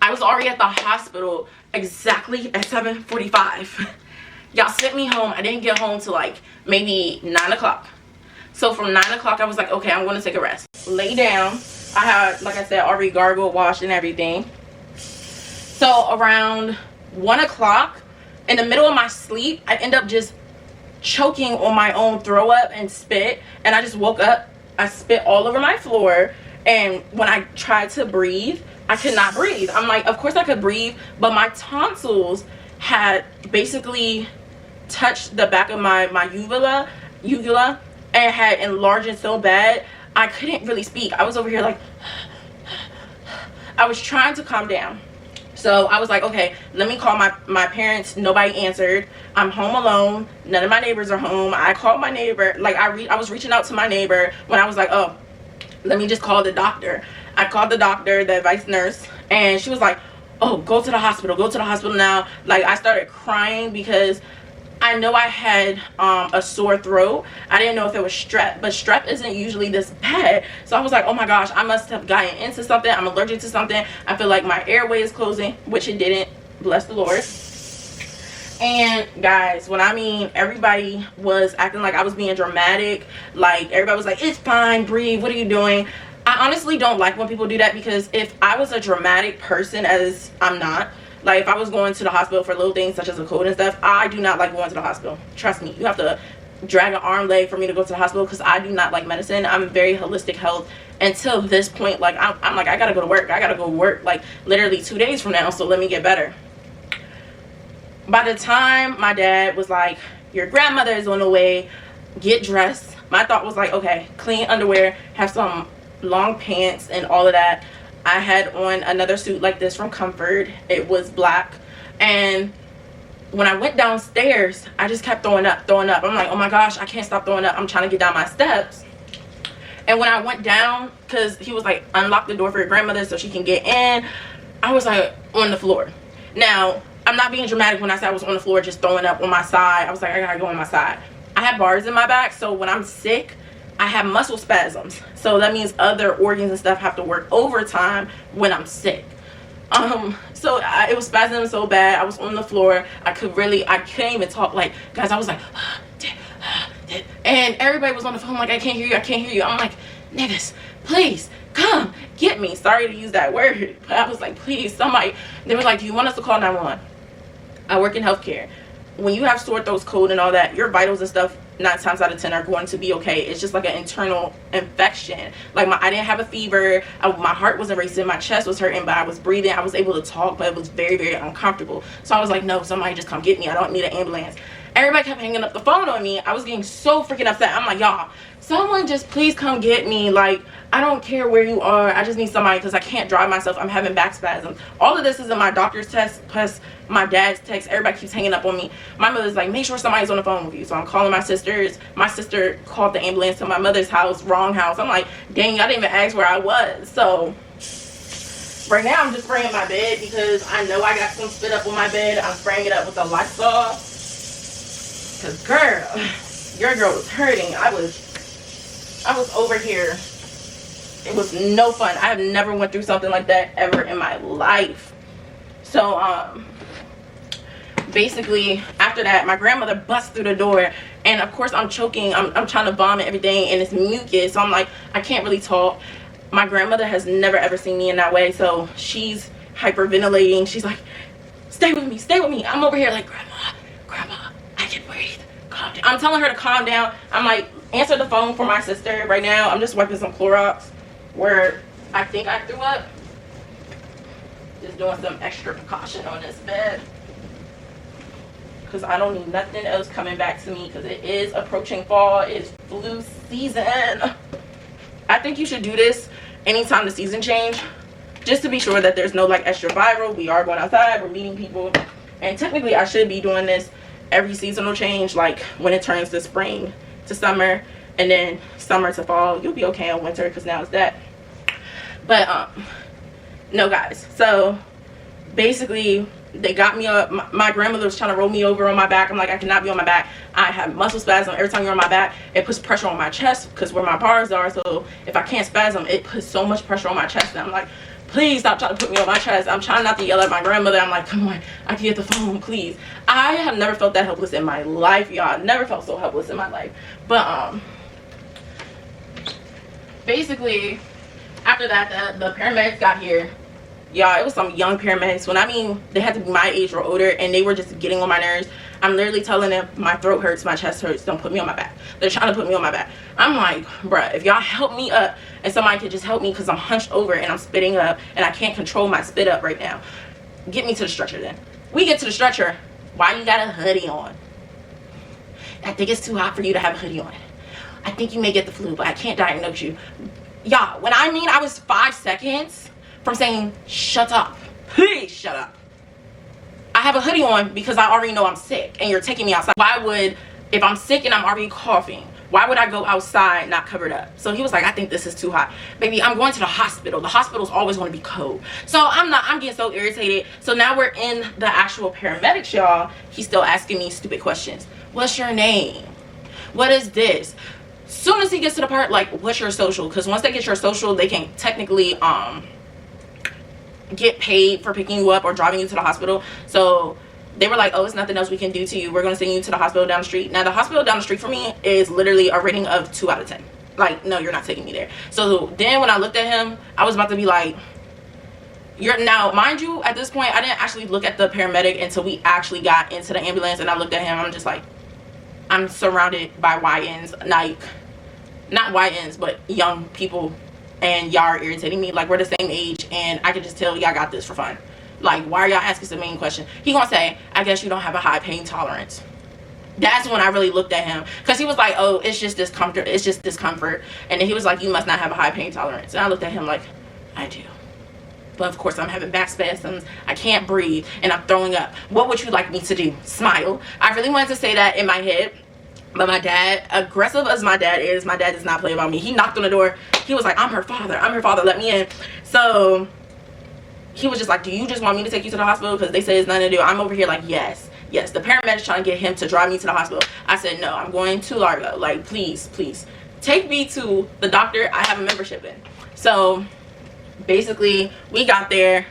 I was already at the hospital exactly at 7:45. Y'all sent me home. I didn't get home till like maybe 9 o'clock. So from 9 o'clock, I was like, okay, I'm going to take a rest. Lay down. I had, like I said, already gargled, washed, and everything. So around 1 o'clock, in the middle of my sleep, I end up just choking on my own throw up and spit. And I just woke up. I spit all over my floor. And when I tried to breathe, I could not breathe. I'm like, of course I could breathe, but my tonsils had basically touched the back of my uvula and had enlarged it so bad I couldn't really speak. I was over here like, I was trying to calm down. So I was like, okay, let me call my parents. Nobody answered. I'm home alone. None of my neighbors are home. I called my neighbor. Like I was reaching out to my neighbor when I was like, oh, let me just call the doctor. I called the doctor, the advice nurse, and she was like, oh, go to the hospital. Go to the hospital now. Like, I started crying because I know I had a sore throat. I didn't know if it was strep, but strep isn't usually this bad. So I was like, oh my gosh, I must have gotten into something. I'm allergic to something. I feel like my airway is closing, which it didn't. Bless the Lord. And guys, when I mean everybody was acting like I was being dramatic, like everybody was like, it's fine, breathe, what are you doing? I honestly don't like when people do that, because if I was a dramatic person, as I'm not, like if I was going to the hospital for little things such as a cold and stuff, I do not like going to the hospital. Trust me, you have to drag an arm leg for me to go to the hospital, because I do not like medicine. I'm very holistic health until this point. Like I'm like, I gotta go to work. I gotta go work like literally 2 days from now, so let me get better. By the time my dad was like, your grandmother is on the way, get dressed, my thought was like, okay, clean underwear, have some long pants and all of that. I had on another suit like this from Comfort. It was black, and when I went downstairs, I just kept throwing up. I'm like, oh my gosh, I can't stop throwing up. I'm trying to get down my steps. And when I went down, because he was like, unlock the door for your grandmother so she can get in, I was like on the floor. Now, I'm not being dramatic when I say I was on the floor just throwing up on my side. I was like, I gotta go on my side. I have bars in my back, so when I'm sick, I have muscle spasms. So that means other organs and stuff have to work overtime when I'm sick. So it was spasming so bad. I was on the floor. I couldn't even talk. Like, guys, I was like, and everybody was on the phone like, I can't hear you. I'm like, niggas, please come get me. Sorry to use that word, but I was like, please, somebody. They were like, do you want us to call 911? I work in healthcare. When you have sore throats, cold and all that, your vitals and stuff 9 times out of 10 are going to be okay. It's just like an internal infection. Like I didn't have a fever, my heart wasn't racing, my chest was hurting, but I was breathing, I was able to talk, but it was very, very uncomfortable. So I was like, no, somebody just come get me. I don't need an ambulance. Everybody kept hanging up the phone on me. I was getting so freaking upset. I'm like, y'all, someone just please come get me. Like, I don't care where you are, I just need somebody, because I can't drive myself. I'm having back spasms. All of this is in my doctor's text plus my dad's text. Everybody keeps hanging up on me. My mother's like, make sure somebody's on the phone with you. So I'm calling my sisters. My sister called the ambulance to my mother's house, wrong house. I'm like, dang, I didn't even ask where I was. So right now I'm just spraying my bed, because I know I got some spit up on my bed. I'm spraying it up with the Lysol, because girl, your girl was hurting. I was over here. It was no fun. I have never went through something like that ever in my life. So basically after that, my grandmother busts through the door, and of course I'm choking. I'm trying to vomit everything, and it's mucus, so I'm like, I can't really talk. My grandmother has never ever seen me in that way, so she's hyperventilating. She's like, stay with me. I'm over here like, grandma, I can breathe, calm down. I'm telling her to calm down. I'm like, answer the phone for my sister right now. I'm just wiping some Clorox where I think I threw up. Just doing some extra precaution on this bed, because I don't need nothing else coming back to me, because it is approaching fall. It's flu season. I think you should do this anytime the season change, just to be sure that there's no like extra viral. We are going outside, we're meeting people, and technically I should be doing this every seasonal change, like when it turns to spring to summer, and then summer to fall. You'll be okay in winter, because now it's that. But no guys, so basically they got me up. My grandmother was trying to roll me over on my back. I'm like, I cannot be on my back. I have muscle spasm. Every time you're on my back, it puts pressure on my chest, because where my bars are, so if I can't spasm, it puts so much pressure on my chest. And I'm like, please stop trying to put me on my chest. I'm trying not to yell at my grandmother. I'm like, come on, I can get the phone, please. I have never felt that helpless in my life, y'all. Never felt so helpless in my life. But basically after that, the paramedics got here. Y'all, it was some young paramedics. When I mean they had to be my age or older, and they were just getting on my nerves. I'm literally telling them, my throat hurts, my chest hurts, don't put me on my back. They're trying to put me on my back. I'm like, bruh, if y'all help me up, and somebody could just help me, because I'm hunched over and I'm spitting up and I can't control my spit up right now. Get me to the stretcher then. We get to the stretcher. Why you got a hoodie on? I think it's too hot for you to have a hoodie on. I think you may get the flu, but I can't diagnose you. Y'all, when I mean I was 5 seconds from saying, shut up, please shut up. I have a hoodie on because I already know I'm sick, and you're taking me outside. Why would, if I'm sick and I'm already coughing, why would I go outside not covered up? So he was like, I think this is too hot. Baby, I'm going to the hospital. The hospital's always going to be cold. So I'm getting so irritated. So now we're in the actual paramedics, y'all. He's still asking me stupid questions. What's your name? What is this? Soon as he gets to the part like, what's your social? Because once they get your social, they can technically get paid for picking you up or driving you to the hospital. So they were like, oh, it's nothing else we can do to you. We're going to send you to the hospital down the street. Now the hospital down the street for me is literally a rating of 2 out of 10. Like, no, you're not taking me there. So then when I looked at him, I was about to be like, now mind you, at this point I didn't actually look at the paramedic until we actually got into the ambulance, and I looked at him. I'm just like, I'm surrounded by YNs, like not YNs but young people, and y'all are irritating me. Like, we're the same age and I can just tell y'all got this for fun. Like, why are y'all asking the main question? He gonna say, I guess you don't have a high pain tolerance. That's when I really looked at him, because he was like, oh, it's just discomfort, and then he was like, you must not have a high pain tolerance. And I looked at him like, I do, but of course I'm having back spasms, I can't breathe, and I'm throwing up. What would you like me to do? Smile? I really wanted to say that in my head, but my dad, aggressive as my dad is, my dad does not play about me. He knocked on the door. He was like, I'm her father, let me in. So he was just like, do you just want me to take you to the hospital because they say it's nothing to do? I'm over here like, yes, the paramedics trying to get him to drive me to the hospital. I said, no, I'm going to Largo. Like, please take me to the doctor I have a membership in. So basically we got there.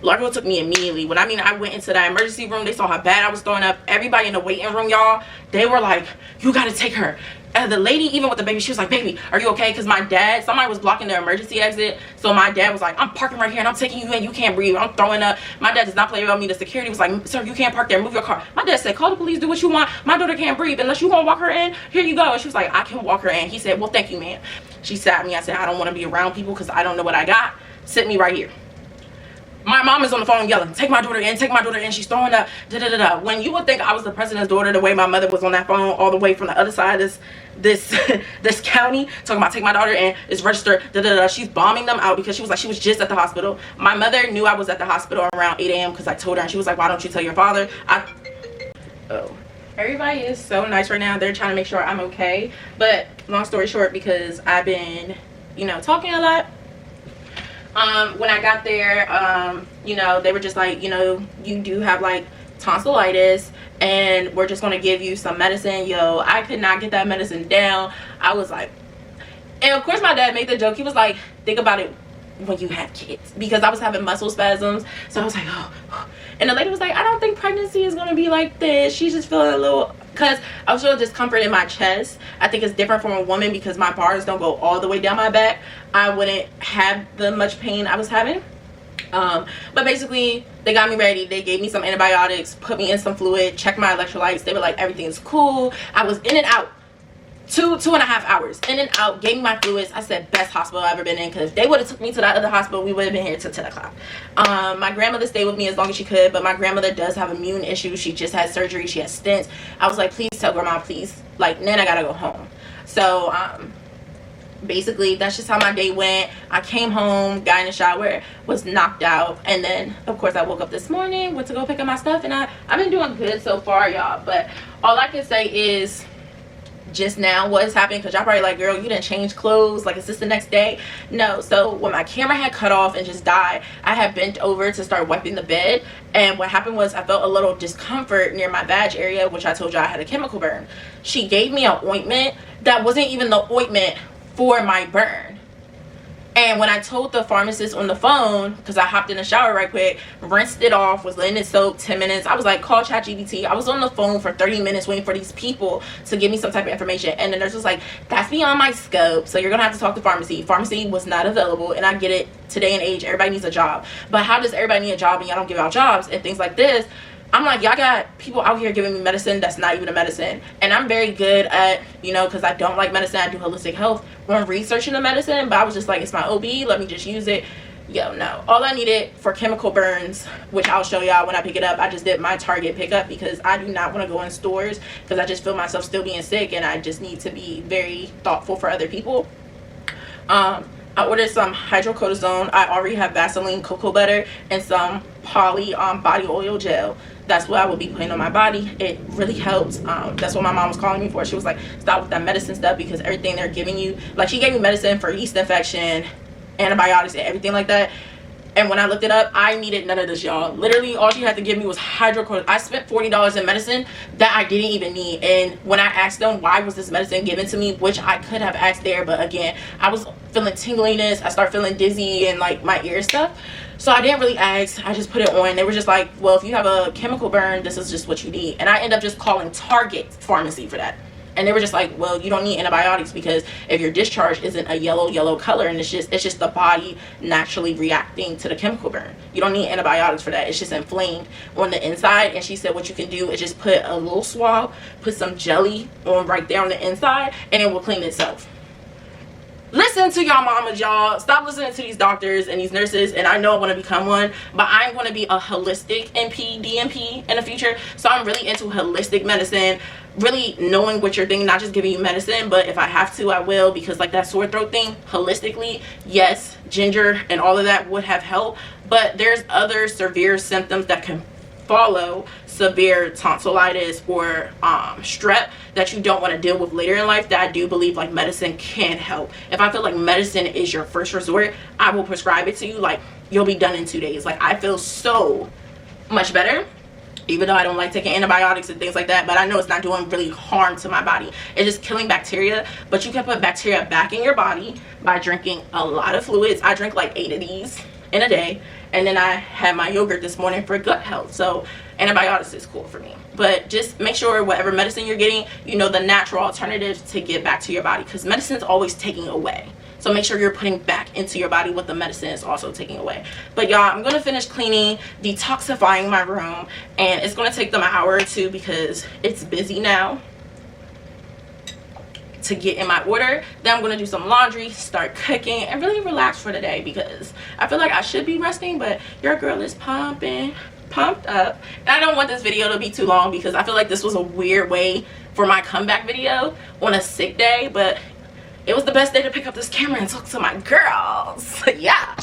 Largo took me immediately. When I mean I went into that emergency room, they saw how bad I was throwing up. Everybody in the waiting room, y'all, they were like, you gotta take her. And the lady, even with the baby, she was like, baby, are you okay? Because my dad, somebody was blocking the emergency exit. So my dad was like, I'm parking right here and I'm taking you in. You can't breathe. I'm throwing up. My dad does not play about me. The security was like, sir, you can't park there. Move your car. My dad said, call the police. Do what you want. My daughter can't breathe. Unless you want to walk her in, here you go. And she was like, I can walk her in. He said, well, thank you, ma'am. She sat me. I said, I don't want to be around people because I don't know what I got. Sit me right here. My mom is on the phone yelling, take my daughter in, she's throwing up, da-da-da-da. When you would think I was the president's daughter, the way my mother was on that phone all the way from the other side of this county, talking about take my daughter in, it's registered, da-da-da-da. She's bombing them out because she was like, she was just at the hospital. My mother knew I was at the hospital around 8 a.m. because I told her, and she was like, why don't you tell your father? Everybody is so nice right now. They're trying to make sure I'm okay. But long story short, because I've been, talking a lot, when I got there, they were just like, you do have like tonsillitis and we're just going to give you some medicine. Yo, I could not get that medicine down. I was like, and of course my dad made the joke. He was like, think about it when you have kids, because I was having muscle spasms. So I was like, oh. And the lady was like, I don't think pregnancy is going to be like this. She's just feeling a little, because I was feeling discomfort in my chest. I think it's different from a woman because my bars don't go all the way down my back. I wouldn't have the much pain I was having. But basically they got me ready. They gave me some antibiotics, put me in some fluid, checked my electrolytes. They were like, everything's cool. I was in and out. 2.5 hours in and out, gave me my fluids. I said, best hospital I've ever been in, because if they would have took me to that other hospital, we would have been here till 10 o'clock. My grandmother stayed with me as long as she could, but my grandmother does have immune issues. She just had surgery. She has stents. I was like, please tell grandma, please. Like, then I gotta go home. So basically that's just how my day went. I came home, got in the shower, was knocked out, and then of course I woke up this morning, went to go pick up my stuff, and I've been doing good so far, y'all. But all I can say is, just now what has happened, because y'all probably like, girl, you didn't change clothes, like, is this the next day? No. So when my camera had cut off and just died, I had bent over to start wiping the bed, and what happened was I felt a little discomfort near my vag area, which I told you I had a chemical burn. She gave me an ointment that wasn't even the ointment for my burn. And when I told the pharmacist on the phone, because I hopped in the shower right quick, rinsed it off, was letting it soak 10 minutes. I was like, call ChatGPT. I was on the phone for 30 minutes waiting for these people to give me some type of information. And the nurse was like, that's beyond my scope, so you're going to have to talk to pharmacy. Pharmacy was not available, and I get it. Today and age, everybody needs a job. But how does everybody need a job and y'all don't give out jobs and things like this? I'm like, y'all got people out here giving me medicine that's not even a medicine. And I'm very good at, because I don't like medicine, I do holistic health, when researching the medicine. But I was just like, it's my OB, let me just use it. Yo, no. All I needed for chemical burns, which I'll show y'all when I pick it up, I just did my Target pickup, because I do not want to go in stores, because I just feel myself still being sick, and I just need to be very thoughtful for other people. I ordered some hydrocortisone. I already have Vaseline cocoa butter and some poly body oil gel. That's what I would be putting on my body. It really helps. That's what my mom was calling me for. She was like, stop with that medicine stuff, because everything they're giving you, like, she gave me medicine for yeast infection, antibiotics, and everything like that. And when I looked it up, I needed none of this, y'all. Literally, all she had to give me was hydrocortisone. I spent $40 in medicine that I didn't even need. And when I asked them why was this medicine given to me, which I could have asked there, but again, I was feeling tingliness. I started feeling dizzy and like my ear stuff. So I didn't really ask. I just put it on. They were just like, well, if you have a chemical burn, this is just what you need. And I ended up just calling Target Pharmacy for that. And they were just like, well, you don't need antibiotics because if your discharge isn't a yellow color, and it's just the body naturally reacting to the chemical burn. You don't need antibiotics for that. It's just inflamed on the inside. And she said what you can do is just put a little swab, put some jelly on right there on the inside, and it will clean itself. Listen to y'all mamas, y'all. Stop listening to these doctors and these nurses. And I know I want to become one, but I'm going to be a holistic NP, DNP in the future. So I'm really into holistic medicine, really knowing what you're thinking, not just giving you medicine, but if I have to, I will, because like that sore throat thing, holistically, yes, ginger and all of that would have helped, but there's other severe symptoms that can follow severe tonsillitis or strep that you don't want to deal with later in life, that I do believe like medicine can help. If I feel like medicine is your first resort, I will prescribe it to you. Like, you'll be done in 2 days. Like, I feel so much better, even though I don't like taking antibiotics and things like that, but I know it's not doing really harm to my body. It's just killing bacteria, but you can put bacteria back in your body by drinking a lot of fluids. I drink like 8 of these in a day, and then I had my yogurt this morning for gut health. So antibiotics is cool for me, but just make sure whatever medicine you're getting, you know the natural alternatives to get back to your body, because medicine is always taking away. So make sure you're putting back into your body what the medicine is also taking away. But y'all, I'm gonna finish cleaning, detoxifying my room, and it's gonna take them an hour or two because it's busy now to get in my order. Then I'm gonna do some laundry, start cooking, and really relax for the day, because I feel like I should be resting, but your girl is pumped up. And I don't want this video to be too long because I feel like this was a weird way for my comeback video on a sick day, but it was the best day to pick up this camera and talk to my girls. Yeah.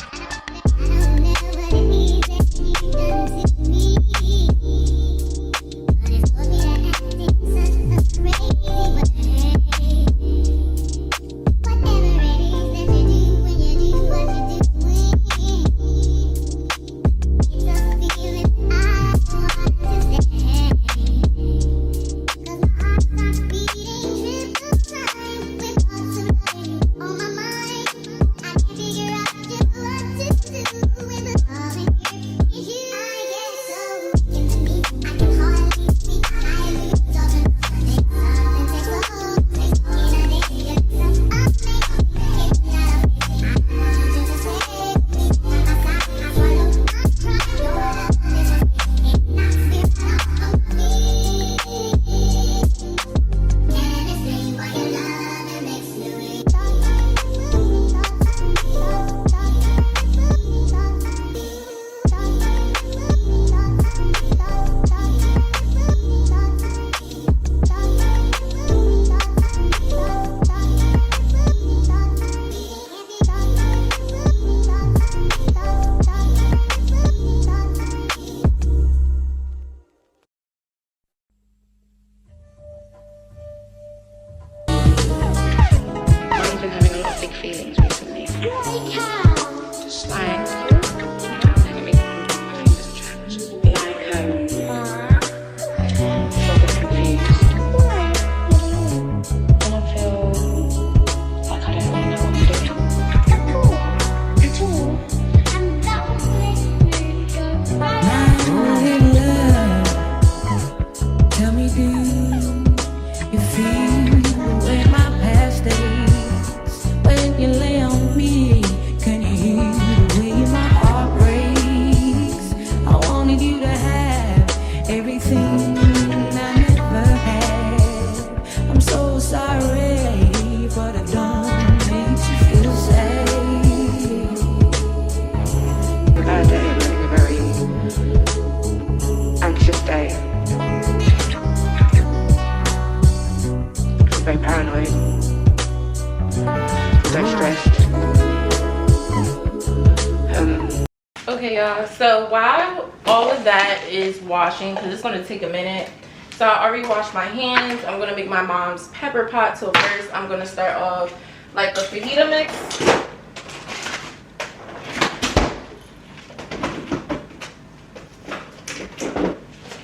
Okay y'all, so while all of that is washing, because it's going to take a minute, so I already washed my hands. I'm going to make my mom's pepper pot. So first I'm going to start off like the fajita mix.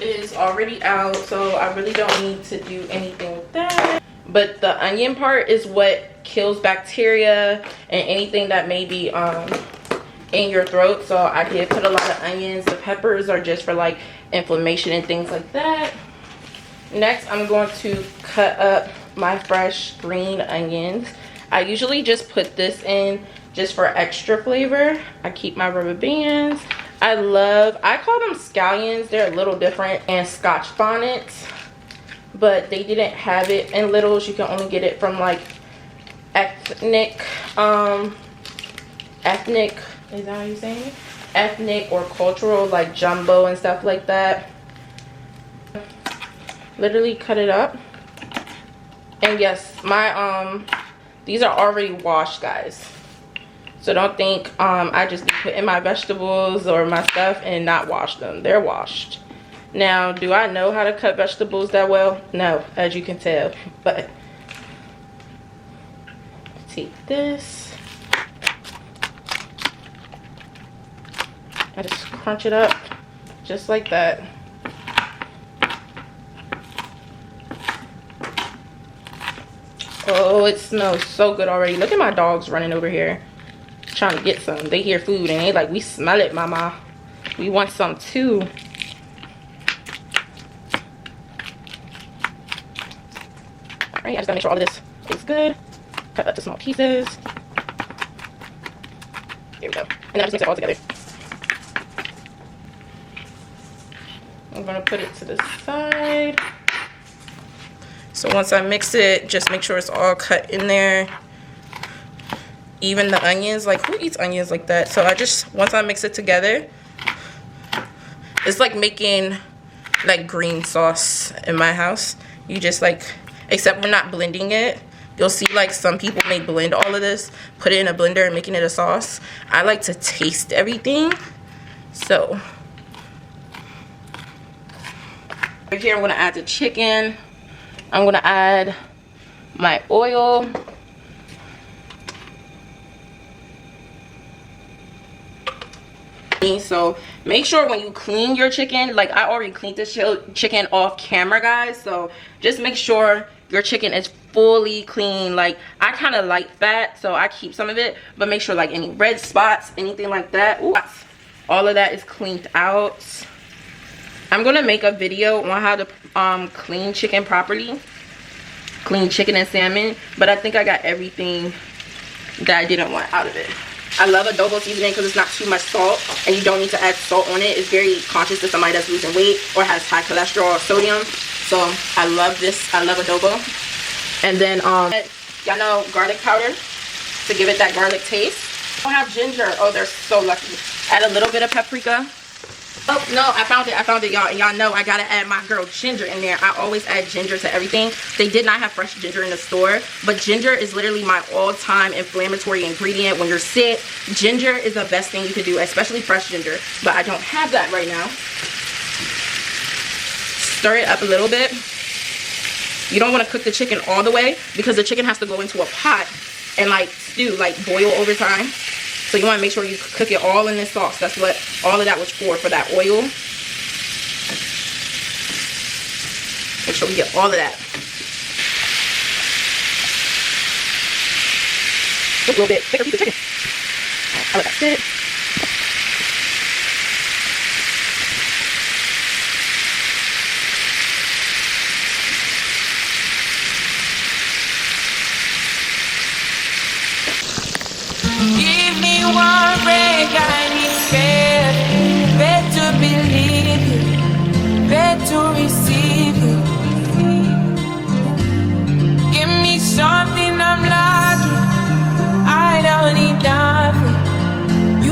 It is already out, so I really don't need to do anything with that. But the onion part is what kills bacteria and anything that may be in your throat. So I did put a lot of onions. The peppers are just for like inflammation and things like that. Next I'm going to cut up my fresh green onions. I usually just put this in just for extra flavor. I keep my rubber bands. I call them scallions. They're a little different, and Scotch bonnets, but they didn't have it in littles. You can only get it from like ethnic, is that how you saying it? Ethnic or cultural, like jumbo and stuff like that. Literally cut it up. And yes, my these are already washed, guys, so don't think I just be putting my vegetables or my stuff and not wash them. They're washed. Now, do I know how to cut vegetables that well? No, as you can tell. But take this, I just crunch it up just like that. Oh, it smells so good already. Look at my dogs running over here trying to get some. They hear food and they like, we smell it, mama. We want some too. Alright, I just gotta make sure all of this is good. Cut up to small pieces. Here we go. And then I just mix it all together. I'm gonna put it to the side. So once I mix it, just make sure it's all cut in there. Even the onions, like who eats onions like that? So I just, once I mix it together, it's like making like green sauce in my house. You just like, except we're not blending it. You'll see like some people may blend all of this, put it in a blender and making it a sauce. I like to taste everything. So right here, I'm gonna add the chicken. I'm gonna add my oil. So make sure when you clean your chicken, like I already cleaned this chicken off camera, guys, so just make sure your chicken is fully clean. Like I kind of like fat, so I keep some of it, but make sure like any red spots, anything like that, ooh, all of that is cleaned out. I'm gonna make a video on how to clean chicken properly, clean chicken and salmon, but I think I got everything that I didn't want out of it. I love adobo seasoning because it's not too much salt and you don't need to add salt on it. It's very conscious to somebody that's losing weight or has high cholesterol or sodium. So I love this. I love adobo. And then y'all know garlic powder to give it that garlic taste. I don't have ginger. Oh, they're so lucky. Add a little bit of paprika. Oh no, I found it, y'all. And y'all know I gotta add my girl ginger in there. I always add ginger to everything. They did not have fresh ginger in the store, but ginger is literally my all-time inflammatory ingredient. When you're sick, ginger is the best thing you could do, especially fresh ginger, but I don't have that right now. Stir it up a little bit. You don't want to cook the chicken all the way because the chicken has to go into a pot and like stew, like boil over time. So you want to make sure you cook it all in this sauce. That's what all of that was for that oil. Make sure we get all of that. A little bit thicker piece of chicken. I'll let that sit. One break, I need faith, faith to believe it, faith to receive it. Give me something I'm lacking, I don't need nothing. You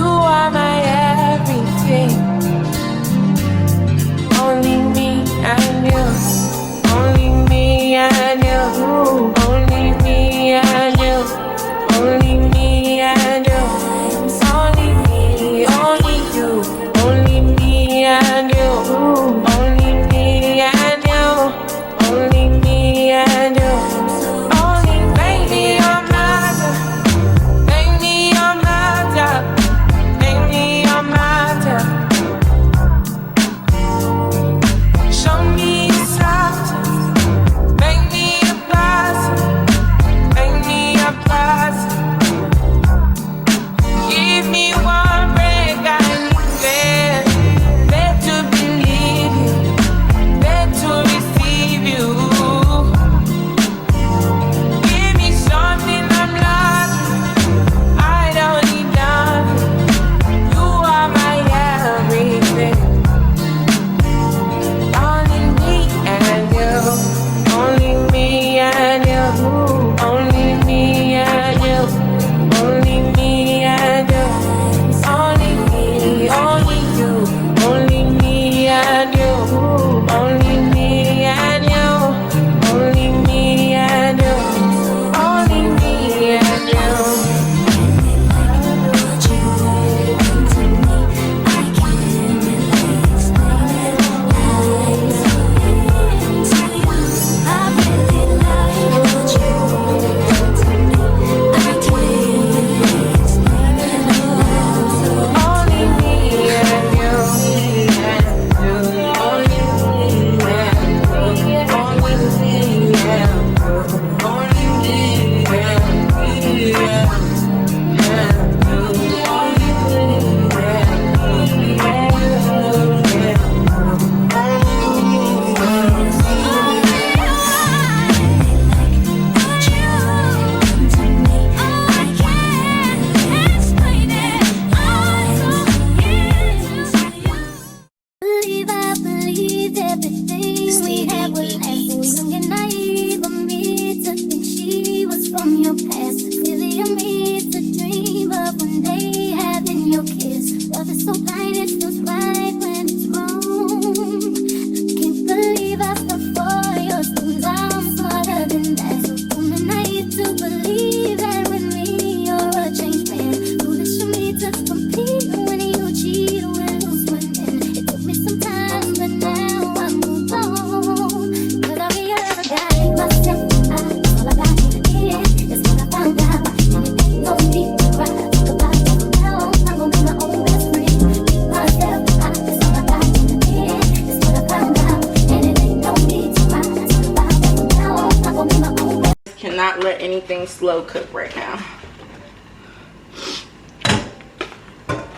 cannot let anything slow cook right now.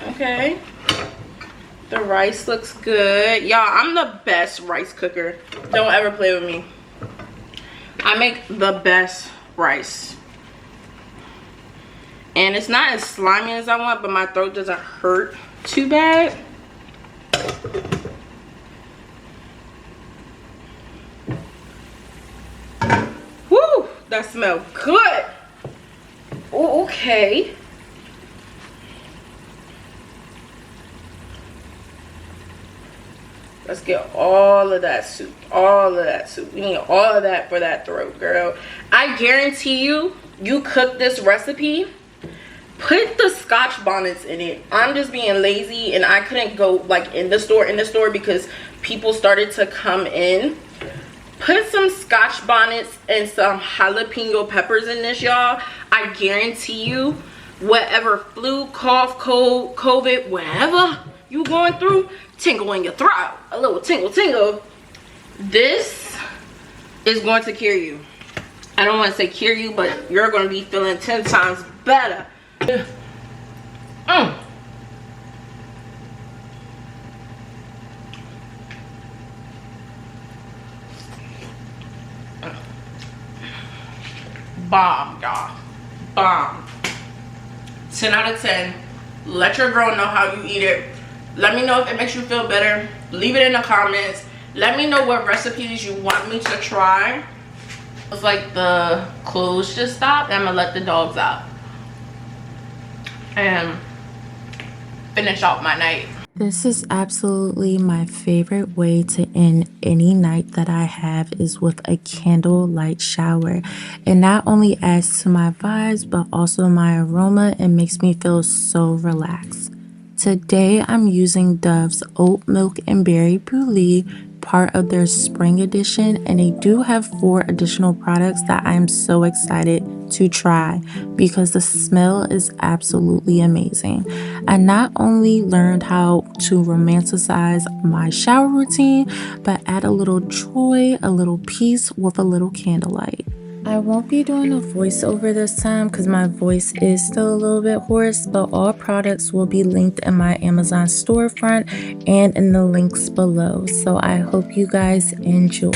Okay. The rice looks good. Y'all, I'm the best rice cooker. Don't ever play with me. I make the best rice. And it's not as slimy as I want, but my throat doesn't hurt too bad. Woo! That smells good. Ooh, okay. Let's get all of that soup. All of that soup. We need all of that for that throat, girl. I guarantee you, you cook this recipe, put the Scotch bonnets in it. I'm just being lazy and I couldn't go like in the store because people started to come in. Put some Scotch bonnets and some jalapeno peppers in this, y'all. I guarantee you, whatever flu, cough, cold, COVID, whatever you going through, tingle in your throat, a little tingle, this is going to cure you. I don't want to say cure you, but you're going to be feeling 10 times better. Bomb, y'all. Bomb. 10 out of 10. Let your girl know how you eat it. Let me know if it makes you feel better. Leave it in the comments. Let me know what recipes you want me to try. It's like the clothes just stopped. I'm gonna let the dogs out and finish off my night. This is absolutely my favorite way to end any night that I have is with a candlelight shower. It not only adds to my vibes, but also my aroma and makes me feel so relaxed. Today, I'm using Dove's Oat Milk and Berry Brulee, part of their spring edition, and they do have 4 additional products that I'm so excited to try because the smell is absolutely amazing. I not only learned how to romanticize my shower routine, but add a little joy, a little peace with a little candlelight. I won't be doing a voiceover this time because my voice is still a little bit hoarse, but all products will be linked in my Amazon storefront and in the links below. So I hope you guys enjoy.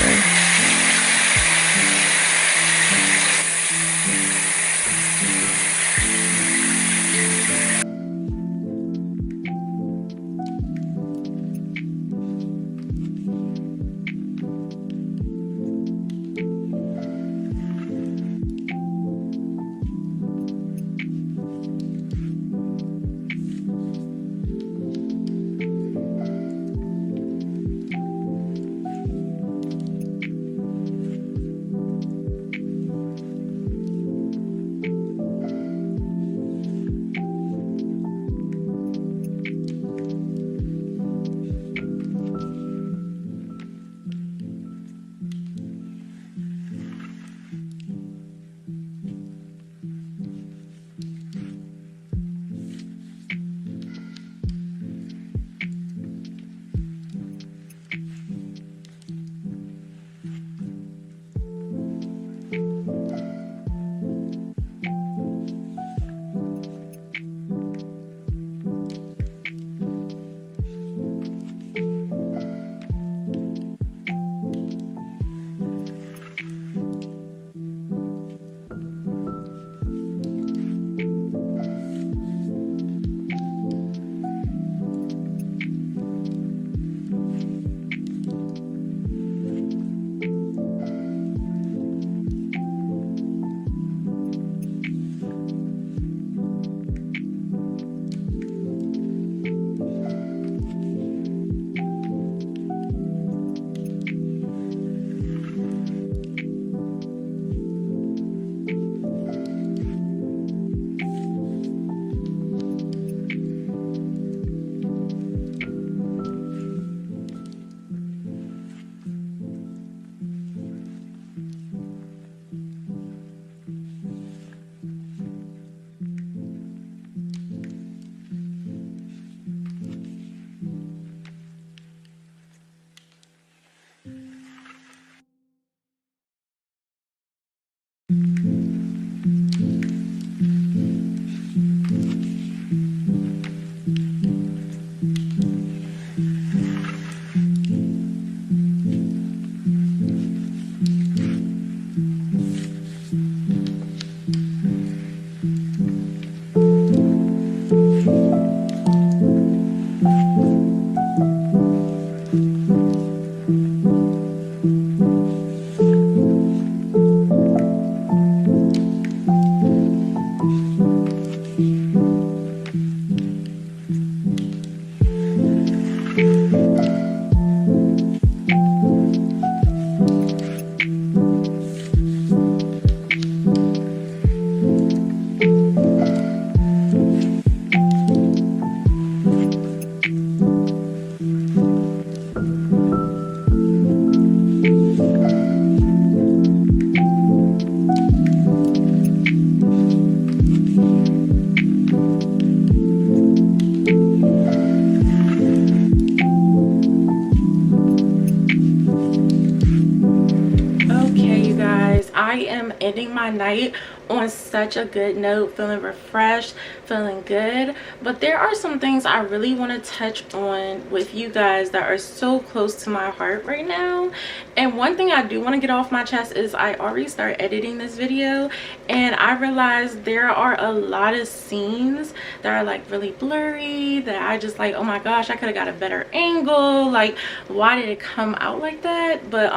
I am ending my night on such a good note, feeling refreshed, feeling good. But there are some things I really want to touch on with you guys that are so close to my heart right now. And one thing I do want to get off my chest is I already started editing this video, and I realized there are a lot of scenes that are like really blurry that I just like, oh my gosh, I could have got a better angle. Like, why did it come out like that? But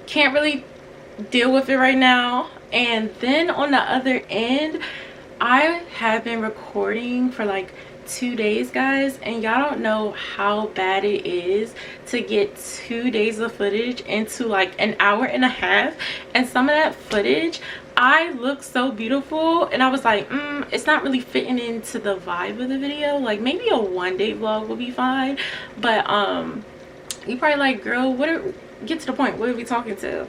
can't really deal with it right now. And then on the other end, I have been recording for like 2 days, guys, and y'all don't know how bad it is to get 2 days of footage into like an hour and a half. And some of that footage, I look so beautiful, and I was like, it's not really fitting into the vibe of the video. Like, maybe a one-day vlog will be fine. But you probably like, girl, get to the point, what are we talking to?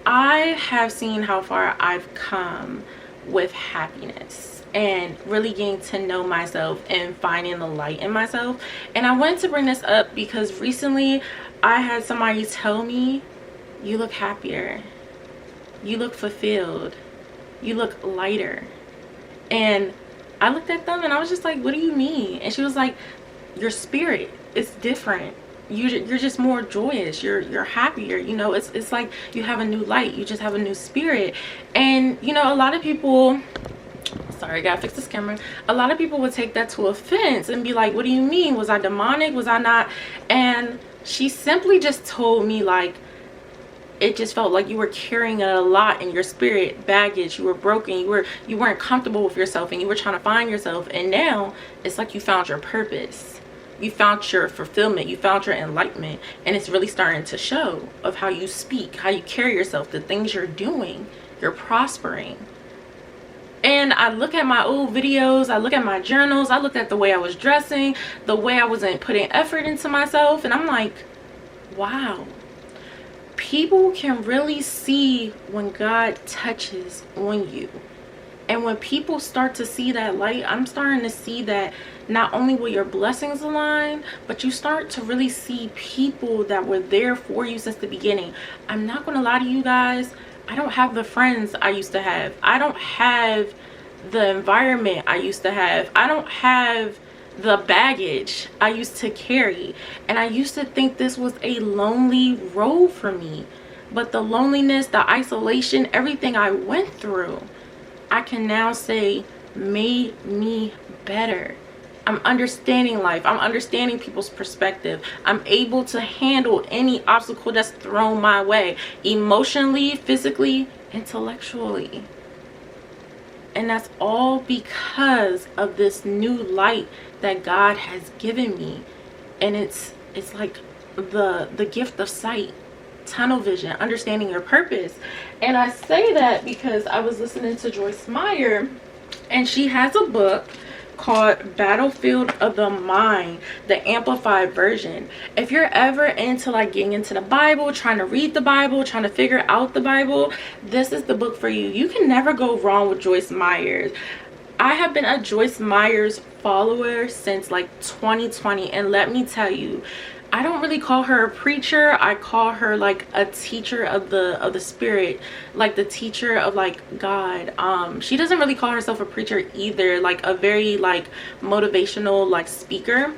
I have seen how far I've come with happiness and really getting to know myself and finding the light in myself. And I wanted to bring this up because recently I had somebody tell me, you look happier, you look fulfilled, you look lighter. And I looked at them and I was just like, what do you mean? And she was like, your spirit is different. You're just more joyous, you're happier, you know. It's like you have a new light, you just have a new spirit. And you know, a lot of people, sorry, gotta fix this camera, a lot of people would take that to offense and be like, what do you mean? Was I demonic? Was I not? And she simply just told me, like, it just felt like you were carrying a lot in your spirit, baggage. You were broken, you weren't comfortable with yourself, and you were trying to find yourself. And now it's like you found your purpose, you found your fulfillment, you found your enlightenment. And it's really starting to show of how you speak, how you carry yourself, the things you're doing, you're prospering. And I look at my old videos, I look at my journals, I look at the way I was dressing, the way I wasn't putting effort into myself, and I'm like, wow, people can really see when God touches on you. And when people start to see that light, I'm starting to see that not only will your blessings align, but you start to really see people that were there for you since the beginning. I'm not going to lie to you guys, I don't have the friends I used to have. I don't have the environment I used to have. I don't have the baggage I used to carry. And I used to think this was a lonely road for me. But the loneliness, the isolation, everything I went through, I can now say made me better. I'm understanding life. I'm understanding people's perspective. I'm able to handle any obstacle that's thrown my way, emotionally, physically, intellectually. And that's all because of this new light that God has given me. And it's like the gift of sight, tunnel vision, understanding your purpose. And I say that because I was listening to Joyce Meyer, and she has a book called Battlefield of the Mind, the amplified version. If you're ever into like getting into the Bible, trying to read the Bible, trying to figure out the Bible, this is the book for you. You can never go wrong with Joyce Meyer. I have been a Joyce Meyer's follower since like 2020, and let me tell you, I don't really call her a preacher. I call her like a teacher of the spirit, like the teacher of like God. She doesn't really call herself a preacher either, like a very like motivational like speaker.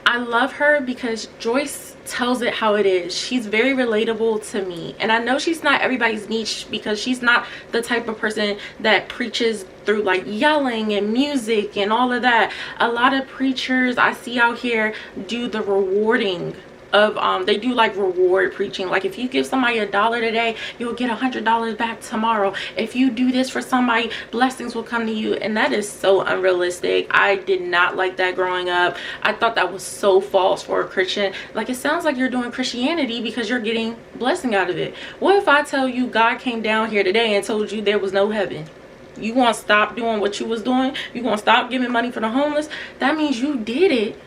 I love her because Joyce tells it how it is. She's very relatable to me, and I know she's not everybody's niche because she's not the type of person that preaches through like yelling and music and all of that. A lot of preachers I see out here do the rewarding of they do like reward preaching, like if you give somebody $1 today, you'll get $100 back tomorrow. If you do this for somebody, blessings will come to you. And that is so unrealistic. I did not like that growing up. I thought that was so false for a Christian. Like, it sounds like you're doing Christianity because you're getting blessing out of it. What if I tell you God came down here today and told you there was no heaven? You want to stop doing what you was doing? You want to stop giving money for the homeless? That means you did it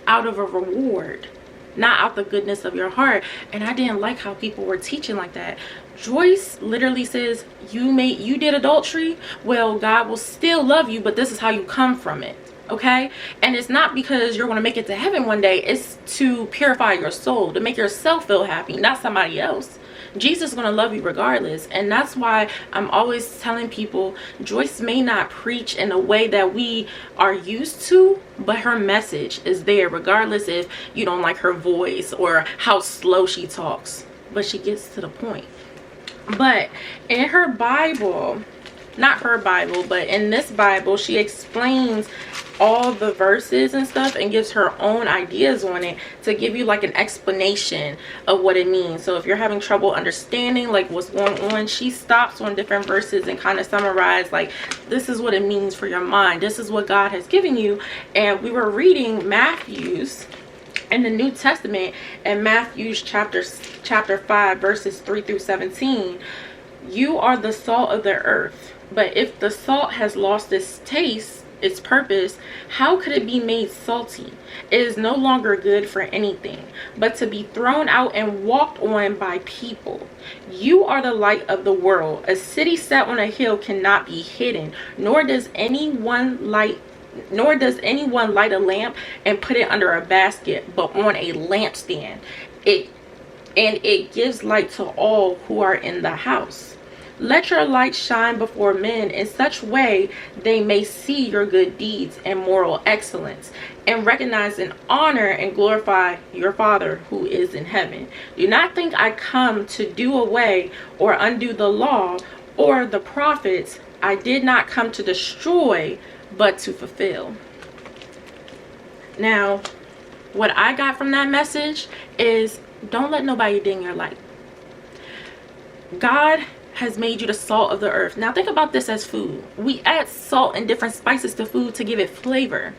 out of a reward, not out the goodness of your heart. And I didn't like how people were teaching like that. Joyce literally says, you did adultery, well, God will still love you, but this is how you come from it. Okay? And it's not because you're going to make it to heaven one day. It's to purify your soul, to make yourself feel happy, not somebody else. Jesus is going to love you regardless. And that's why I'm always telling people, Joyce may not preach in a way that we are used to, but her message is there regardless if you don't like her voice or how slow she talks. But she gets to the point. But in her Bible, not her Bible, but in this Bible, she explains all the verses and stuff and gives her own ideas on it to give you like an explanation of what it means. So if you're having trouble understanding like what's going on, she stops on different verses and kind of summarize like, this is what it means for your mind, this is what God has given you. And we were reading Matthew's in the New Testament, and Matthew's chapter 5 verses 3 through 17. You are the salt of the earth, but if the salt has lost its taste, its purpose, how could it be made salty? It is no longer good for anything but to be thrown out and walked on by people. You are the light of the world. A city set on a hill cannot be hidden, nor does anyone light a lamp and put it under a basket, but on a lampstand. It gives light to all who are in the house. Let your light shine before men in such way they may see your good deeds and moral excellence, and recognize and honor and glorify your Father who is in heaven. Do not think I come to do away or undo the law or the prophets. I did not come to destroy, but to fulfill. Now, what I got from that message is, don't let nobody dim your light. God has made you the salt of the earth. Now think about this as food. We add salt and different spices to food to give it flavor.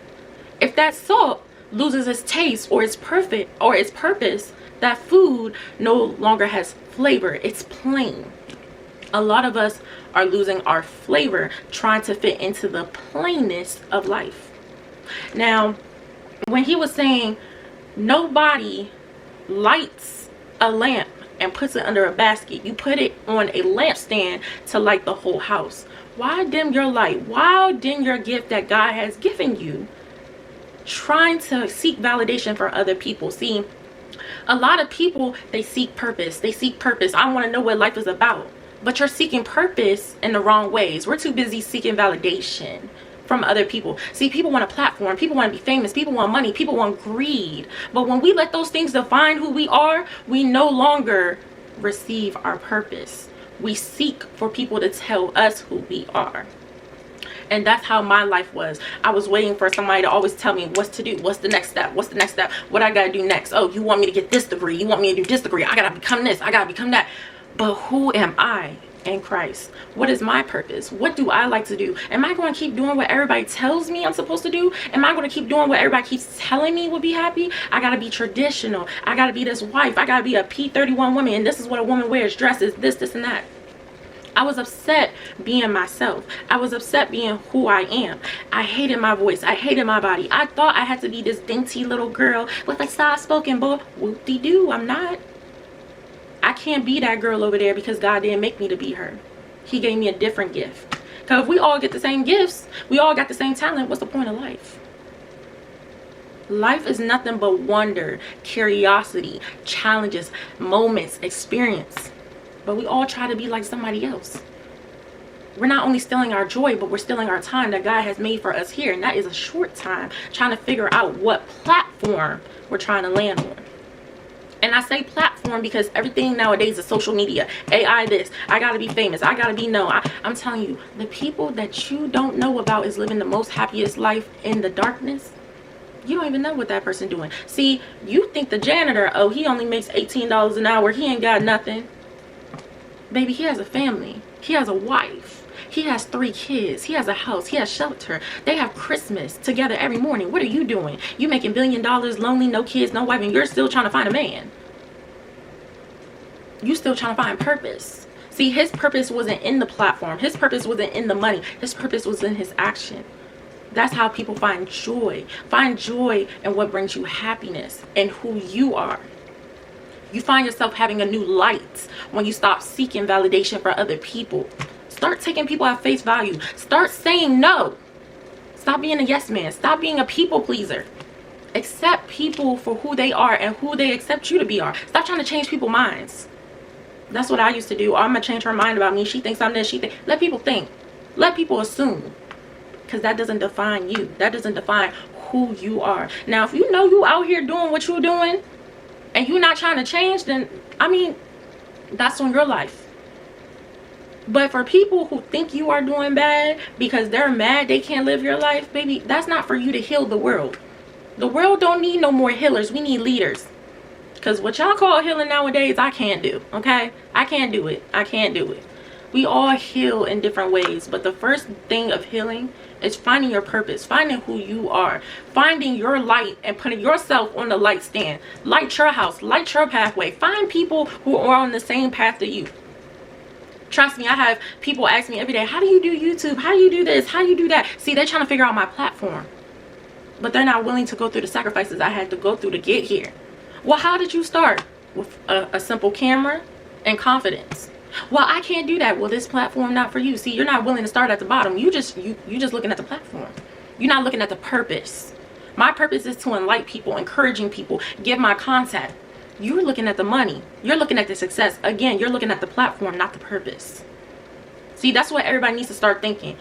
If that salt loses its taste or its purpose, that food no longer has flavor. It's plain. A lot of us are losing our flavor trying to fit into the plainness of life. Now, when he was saying nobody lights a lamp and puts it under a basket, you put it on a lampstand to light the whole house. Why dim your light? Why dim your gift that God has given you trying to seek validation for other people? See, a lot of people, they seek purpose. I want to know what life is about. But you're seeking purpose in the wrong ways. We're too busy seeking validation from other people. See, people want a platform, people want to be famous, people want money, people want greed. But when we let those things define who we are, we no longer receive our purpose. We seek for people to tell us who we are. And that's how my life was. I was waiting for somebody to always tell me what to do, what's the next step, what I gotta do next. Oh, you want me to get this degree, you want me to do this degree, I gotta become this, I gotta become that. But who am I in Christ? What is my purpose? What do I like to do? Am I going to keep doing what everybody tells me I'm supposed to do? Am I going to keep doing what everybody keeps telling me will be happy? I got to be traditional. I got to be this wife. I got to be a P31 woman, and this is what a woman wears, dresses, this and that. I was upset being myself. I was upset being who I am. I hated my voice. I hated my body. I thought I had to be this dainty little girl with a soft-spoken boy. Whoop-de-doo, I'm not. I can't be that girl over there because God didn't make me to be her. He gave me a different gift. Because if we all get the same gifts, we all got the same talent, what's the point of life? Life is nothing but wonder, curiosity, challenges, moments, experience. But we all try to be like somebody else. We're not only stealing our joy, but we're stealing our time that God has made for us here. And that is a short time trying to figure out what platform we're trying to land on. And I say platform because everything nowadays is social media. AI this. I gotta be famous. I gotta be known. I'm telling you, the people that you don't know about is living the most happiest life in the darkness. You don't even know what that person doing. See, you think the janitor, oh, he only makes $18 an hour. He ain't got nothing. Baby, he has a family. He has a wife. He has 3 kids. He has a house. He has shelter. They have Christmas together every morning. What are you doing? You making $1 billion, lonely, no kids, no wife, and you're still trying to find a man. You still trying to find purpose. See, his purpose wasn't in the platform. His purpose wasn't in the money. His purpose was in his action. That's how people find joy. Find joy in what brings you happiness and who you are. You find yourself having a new light when you stop seeking validation for other people. Start taking people at face value. Start saying no. Stop being a yes man. Stop being a people pleaser. Accept people for who they are and who they accept you to be are. Stop trying to change people's minds. That's what I used to do. I'm gonna change her mind about me. She thinks I'm this. Let people think. Let people assume. Because that doesn't define you. That doesn't define who you are. Now, if you know you out here doing what you're doing and you're not trying to change, then, I mean, that's on your life. But for people who think you are doing bad because they're mad they can't live your life, baby, that's not for you to heal the world. The world don't need no more healers. We need leaders. Because what y'all call healing nowadays, I can't do. Okay? I can't do it. I can't do it. We all heal in different ways. But the first thing of healing is finding your purpose. Finding who you are. Finding your light and putting yourself on the light stand. Light your house. Light your pathway. Find people who are on the same path to you. Trust me, I have people ask me every day, how do you do YouTube? How do you do this? How do you do that? See, they're trying to figure out my platform. But they're not willing to go through the sacrifices I had to go through to get here. Well, how did you start? With a simple camera and confidence. Well, I can't do that. Well, this platform not for you. See, you're not willing to start at the bottom. You just looking at the platform. You're not looking at the purpose. My purpose is to enlighten people, encouraging people, give my contact. You're looking at the money. You're looking at the success. Again, you're looking at the platform, not the purpose. See, that's what everybody needs to start thinking.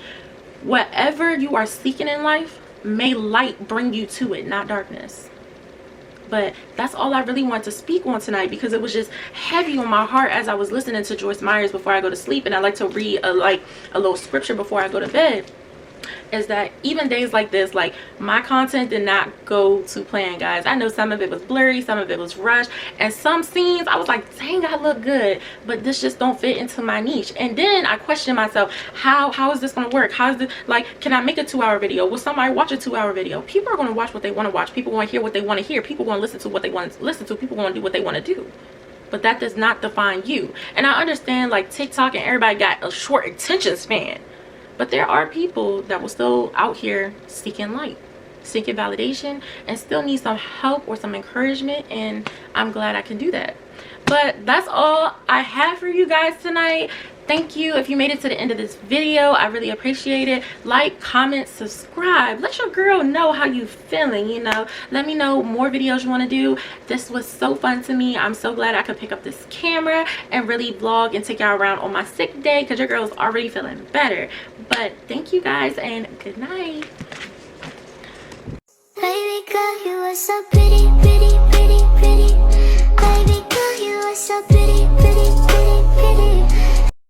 Whatever you are seeking in life, may light bring you to it, not darkness. But that's all I really want to speak on tonight, because it was just heavy on my heart as I was listening to Joyce Myers before I go to sleep. And I like to read a little scripture before I go to bed. Is that even days like this, like, my content did not go to plan, guys. I know some of it was blurry, some of it was rushed, and some scenes I was like, dang, I look good, but this just don't fit into my niche. And then I questioned myself, how is this gonna work? How is it, like, can I make a 2-hour video? Will somebody watch a 2-hour video? People are gonna watch what they want to watch. People want to hear what they want to hear. People want to listen to what they want to listen to. People want to do what they want to do. But that does not define you. And I understand, like, TikTok and everybody got a short attention span. But there are people that will still out here seeking light, seeking validation, and still need some help or some encouragement. And I'm glad I can do that. But that's all I have for you guys tonight. Thank you if you made it to the end of this video. I really appreciate it. Like, comment, subscribe. Let your girl know how you feeling, you know. Let me know more videos you want to do. This was so fun to me. I'm so glad I could pick up this camera and really vlog and take y'all around on my sick day, because your girl's already feeling better. But thank you guys, and good night. Baby girl, you are so pretty, pretty, pretty, pretty. Baby girl, you are so pretty, pretty, pretty, pretty.